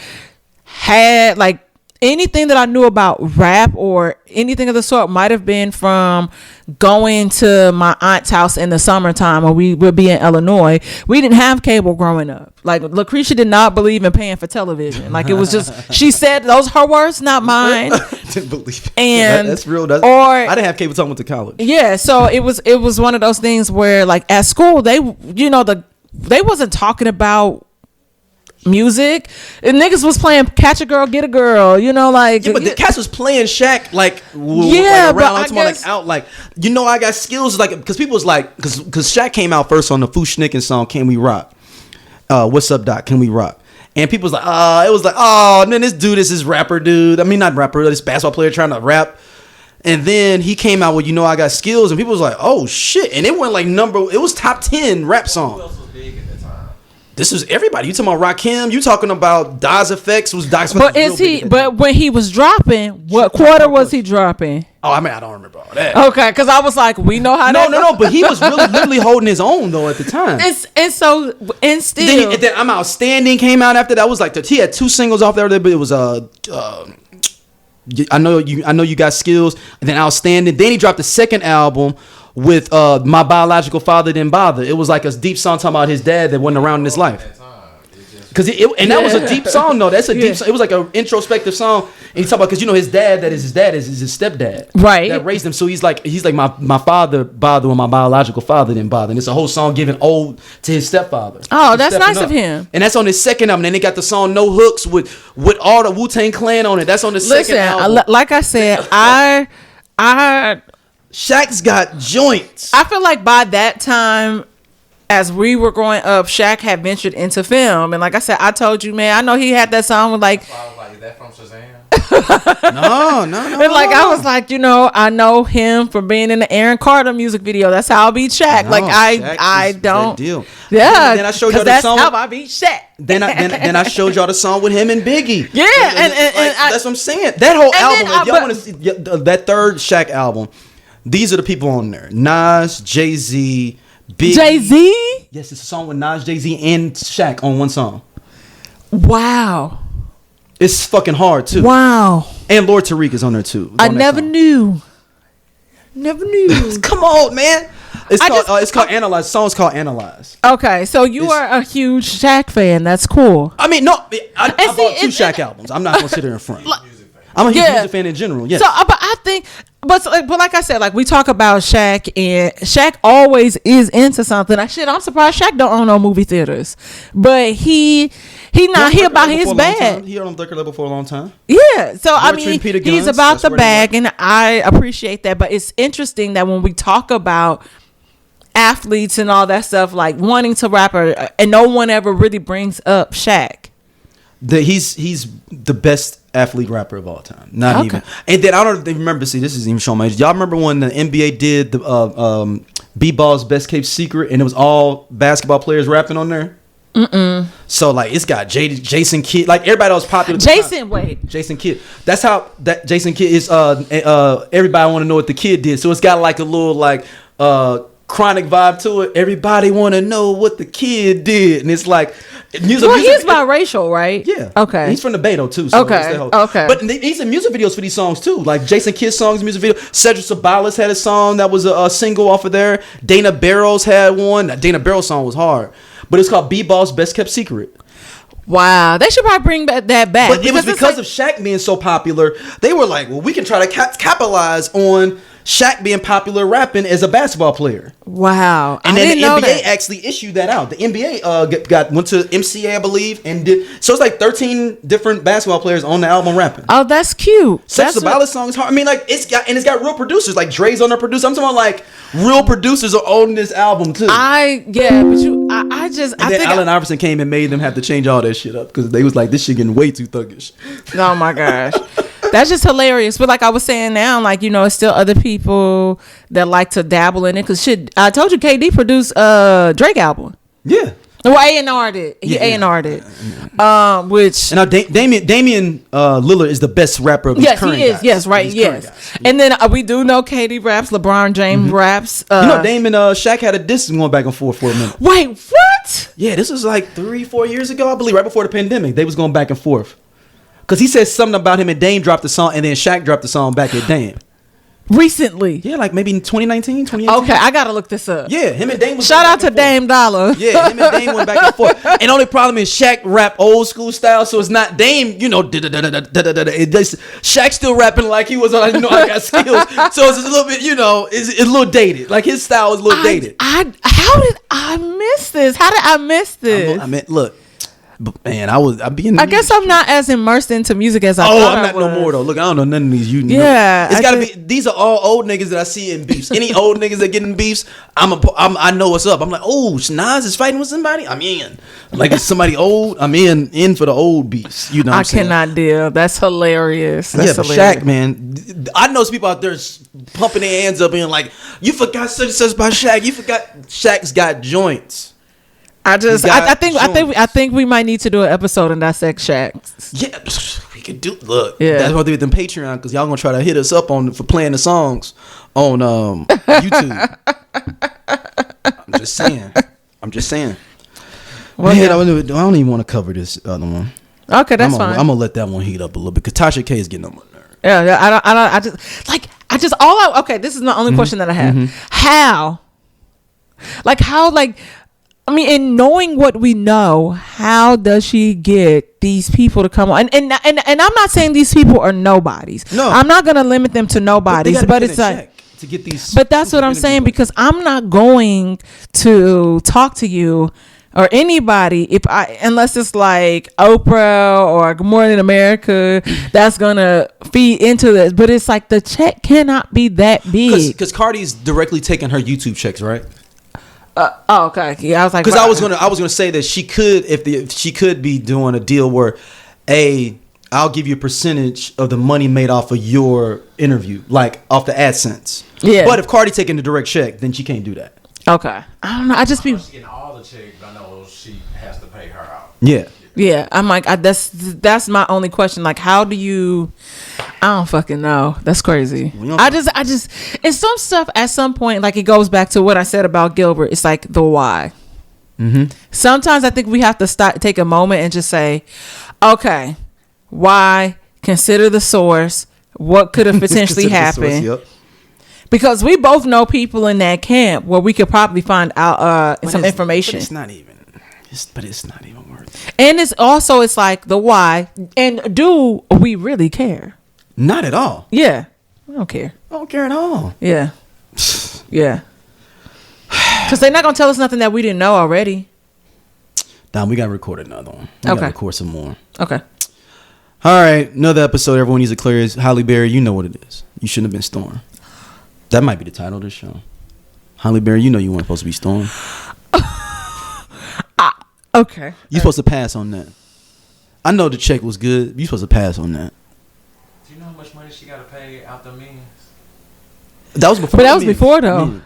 had like anything that I knew about rap or anything of the sort might have been from going to my aunt's house in the summertime when we would be in Illinois. We didn't have cable growing up. Like Lucretia did not believe in paying for television. Like it was just, she said those are her words, not mine. Didn't believe it. And that's real. I didn't have cable until I went to college. Yeah, so it was one of those things where like at school they wasn't talking about music, and niggas was playing Catch a Girl, Get a Girl, like Yeah, but the cats was playing Shaq like Yeah, like, but around I I'm talking about, guess- like out like I got skills like because people was like because Shaq came out first on the Fushnicken song Can We Rock, What's Up Doc, Can We Rock, and people was like it was like man this rapper dude, I mean not rapper, this basketball player trying to rap. And then he came out with I Got Skills, and people was like, oh shit, and it went like it was top 10 rap song. Who else was big at the time? This was everybody. You talking about Rakim? You talking about Daz Effects? Was Daz but is he? But when he was dropping, what quarter was he dropping? Oh, I mean, I don't remember all that. Okay, because I was like, we know how. No. But he was really literally holding his own though at the time. Still. Then I'm Outstanding came out after that. Was like he had 2 singles off there, but it was I know you got skills. And then Outstanding. Then he dropped the second album with My Biological Father Didn't Bother. It was like a deep song talking about his dad that wasn't around in his life. Because that was a deep song though. That's a deep song. It was like an introspective song. And he's talking about because his dad is his stepdad, right? That raised him. So he's like my father bothered when my biological father didn't bother. And it's a whole song giving ode to his stepfather. Oh, that's nice of him. And that's on his second album. And they got the song No Hooks with all the Wu-Tang Clan on it. That's on the second album. Like I said, Shaq's got joints. I feel like by that time, as we were growing up, Shaq had ventured into film, and like I said, I told you, man, I know he had that song with like. So I was like, is that from Shazam? No. And like I was like, I know him from being in the Aaron Carter music video. That's how I beat Shaq. No, like Shaq I don't. That deal. Yeah. Then I showed you the that's song. how I beat Shaq. Then I showed y'all the song with him and Biggie. Yeah, and that's what I'm saying. That whole album. then If y'all want to see that third Shaq album, these are the people on there: Nas, Jay-Z, Biggie. Jay-Z. Yes, it's a song with Nas, Jay-Z, and Shaq on one song. Wow. It's fucking hard too. Wow. And Lord Tariq is on there too. I never knew. Never knew. Come on, man. It's called Analyze. The song's called Analyze. Okay, so you are a huge Shaq fan. That's cool. I mean, no, I bought 2 Shaq albums. I'm not gonna sit there in front. I'm a huge music fan in general. Yes. So, but I think, but like I said, like we talk about Shaq, and Shaq always is into something. I'm surprised Shaq don't own no movie theaters, but he about his bag. He on the liquor level for a long time. Yeah, so I mean, Peter he's Guns, about that's the where they bag, and I appreciate that. But it's interesting that when we talk about athletes and all that stuff, like wanting to rap, and no one ever really brings up Shaq. He's the best athlete rapper of all time. Not even. And then I don't remember. See, this is even showing my age. Y'all remember when the NBA did the B-Ball's Best Kept Secret, and it was all basketball players rapping on there? So like it's got Jason Kidd, like everybody else popular. Jason Kidd. That's how that Jason Kidd is. Everybody want to know what the kid did. So it's got like a little like Chronic vibe to it. Everybody want to know what the kid did, and it's like he's biracial, right? Yeah. Okay. He's from the Beto too. So okay. But he's in music videos for these songs too, like Jason Kidd songs, music video. Cedric Sabalas had a song that was a single off of there. Dana Barros had one. That Dana Barros song was hard, but it's called B-Ball's Best Kept Secret. Wow, they should probably bring that back. But it was because of Shaq being so popular. They were like, well, we can try to capitalize on Shaq being popular rapping as a basketball player. Wow. And then the NBA actually issued that out. The NBA went to MCA, I believe, and so it's like 13 different basketball players on the album rapping. Oh, that's cute. That's the ballad song is hard. I mean, like it's got real producers. Like Dre's on the producer. I'm talking about like real producers are on this album too. I think Allen Iverson came and made them have to change all that shit up because they was like, this shit getting way too thuggish. Oh my gosh. That's just hilarious. But like I was saying now, like, you know, it's still other people that like to dabble in it. Because I told you KD produced Drake album. Yeah. Well, A&R did. He A&R did. Which... And now Damian Lillard is the best rapper of these current guys. Yes, he is. Yes, right, yes. And then we do know KD raps, LeBron James raps. You know, Damon Shaq had a diss going back and forth for a minute. Wait, what? Yeah, this was like 3-4 years ago, I believe, right before the pandemic. They was going back and forth. Because he said something about him and Dame dropped the song, and then Shaq dropped the song back at Dame. Recently? Yeah, like maybe in 2019, 2018. Okay, I got to look this up. Yeah, him and Dame was Shout out to Dame Dollar. Yeah, him and Dame went back and forth. And the only problem is Shaq rap old school style, so it's not Dame, you know, Shaq still rapping like he was on, you know, I got skills. So it's a little bit, you know, it's a little dated. Like his style is a little dated. How did I miss this? How did I miss this? I mean, look. Man, I guess I'm not as immersed into music as I thought I'm not no more though. Look, I don't know none of these. It's gotta be. These are all old niggas that I see in beefs. Any old niggas that get in beefs, I know what's up. I'm like, oh, Nas is fighting with somebody. I'm in. Like it's somebody old. I'm in for the old beefs. You know, what I'm saying? Cannot deal. That's hilarious. That's hilarious. Shaq, man. I know some people out there pumping their hands up and like, you forgot such and such about Shaq. You forgot Shaq's got joints. I think we might need to do an episode and dissect Shaq. Yeah, we could do. Look, that's what they did them Patreon because y'all gonna try to hit us up for playing the songs on YouTube. I'm just saying. Well, man, I don't even want to cover this other one. Okay, that's fine. I'm gonna let that one heat up a little bit because Tasha K is getting on my nerves. Yeah, okay. This is the only question that I have. How? I mean, in knowing what we know, how does she get these people to come on? And I'm not saying these people are nobodies. No, I'm not gonna limit them to nobodies. But it's like to get these. But that's what I'm saying because I'm not going to talk to you or anybody unless it's like Oprah or Good Morning America that's gonna feed into this. But it's like the check cannot be that big because Cardi's directly taking her YouTube checks, right? Okay. Yeah, I was like, because I was gonna say that she could be doing a deal where, I'll give you a percentage of the money made off of your interview, like off the AdSense. Yeah. But if Cardi taking the direct check, then she can't do that. Okay. I don't know. I just be getting all the checks. I know she has to pay her out. Yeah. Yeah, I'm like, that's my only question. Like, how do you? I don't fucking know. That's crazy. I just, it's some stuff at some point. Like it goes back to what I said about Gilbert. It's like the why. Mm-hmm. Sometimes I think we have to take a moment and just say, okay, why? Consider the source. What could have potentially happened? Yep. Because we both know people in that camp where we could probably find out some information. But it's not even worth it. And it's like the why. And do we really care? Not at all. Yeah. I don't care. I don't care at all. Yeah. Yeah. Because they're not going to tell us nothing that we didn't know already. Dom, we got to record another one. We got to record some more. Okay. All right. Another episode. Everyone needs to clear is Halle Berry. You know what it is. You shouldn't have been Storm. That might be the title of the show. Halle Berry, you know you weren't supposed to be Storm. Okay. You're supposed to pass on that. I know the check was good. You're supposed to pass on that. Do you know how much money she got to pay out the millions? That was before. But that was before, though.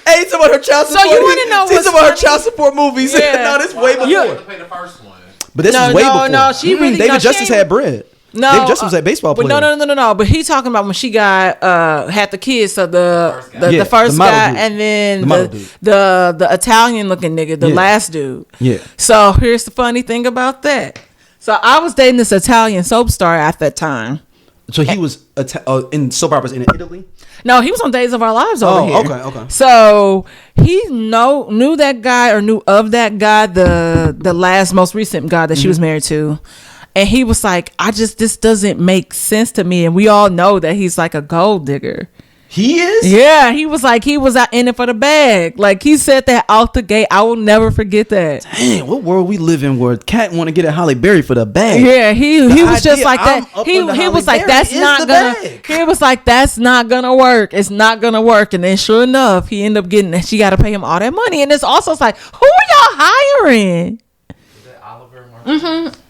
Hey, talking about her child support. So you want to know what's about her child support movies? Yeah. No, this way before. You have to pay the first one. But this is way before. No, she really. David Justice had bread. No, David Justice was a baseball player. No. But he's talking about when she got had the kids. So the first guy, and then the Italian looking nigga, the last dude. Yeah. So here's the funny thing about that. So I was dating this Italian soap star at that time. So he was in soap operas in Italy? No, he was on Days of Our Lives over here. Okay. So he knew that guy or knew of that guy, the last most recent guy that she was married to. And he was like, this doesn't make sense to me. And we all know that he's like a gold digger. He is? Yeah, he was like, he was out in it for the bag. Like, he said that out the gate. I will never forget that. Dang, what world we live in where Cat want to get at Halle Berry for the bag? Yeah, he was just like that. He was like, that's not gonna. He was like, that's not gonna work. It's not gonna work. And then sure enough, he ended up getting that. She got to pay him all that money. And it's also like, who are y'all hiring? Is that Oliver Martinez? Mm-hmm.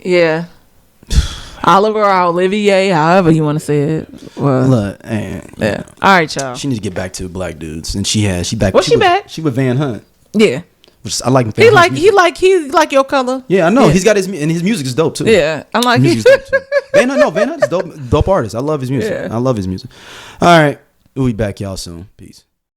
Yeah. Oliver or Olivier, however you want to say it. Well, look, yeah. All right, y'all. She needs to get back to black dudes, and she back. Was she back? She with Van Hunt. Yeah. Which I like. Van he like your color. Yeah, I know. Yeah. He's got his music is dope too. Yeah, I like his music. Van Hunt is dope artist. I love his music. Yeah. I love his music. All right, we'll be back, y'all, soon. Peace.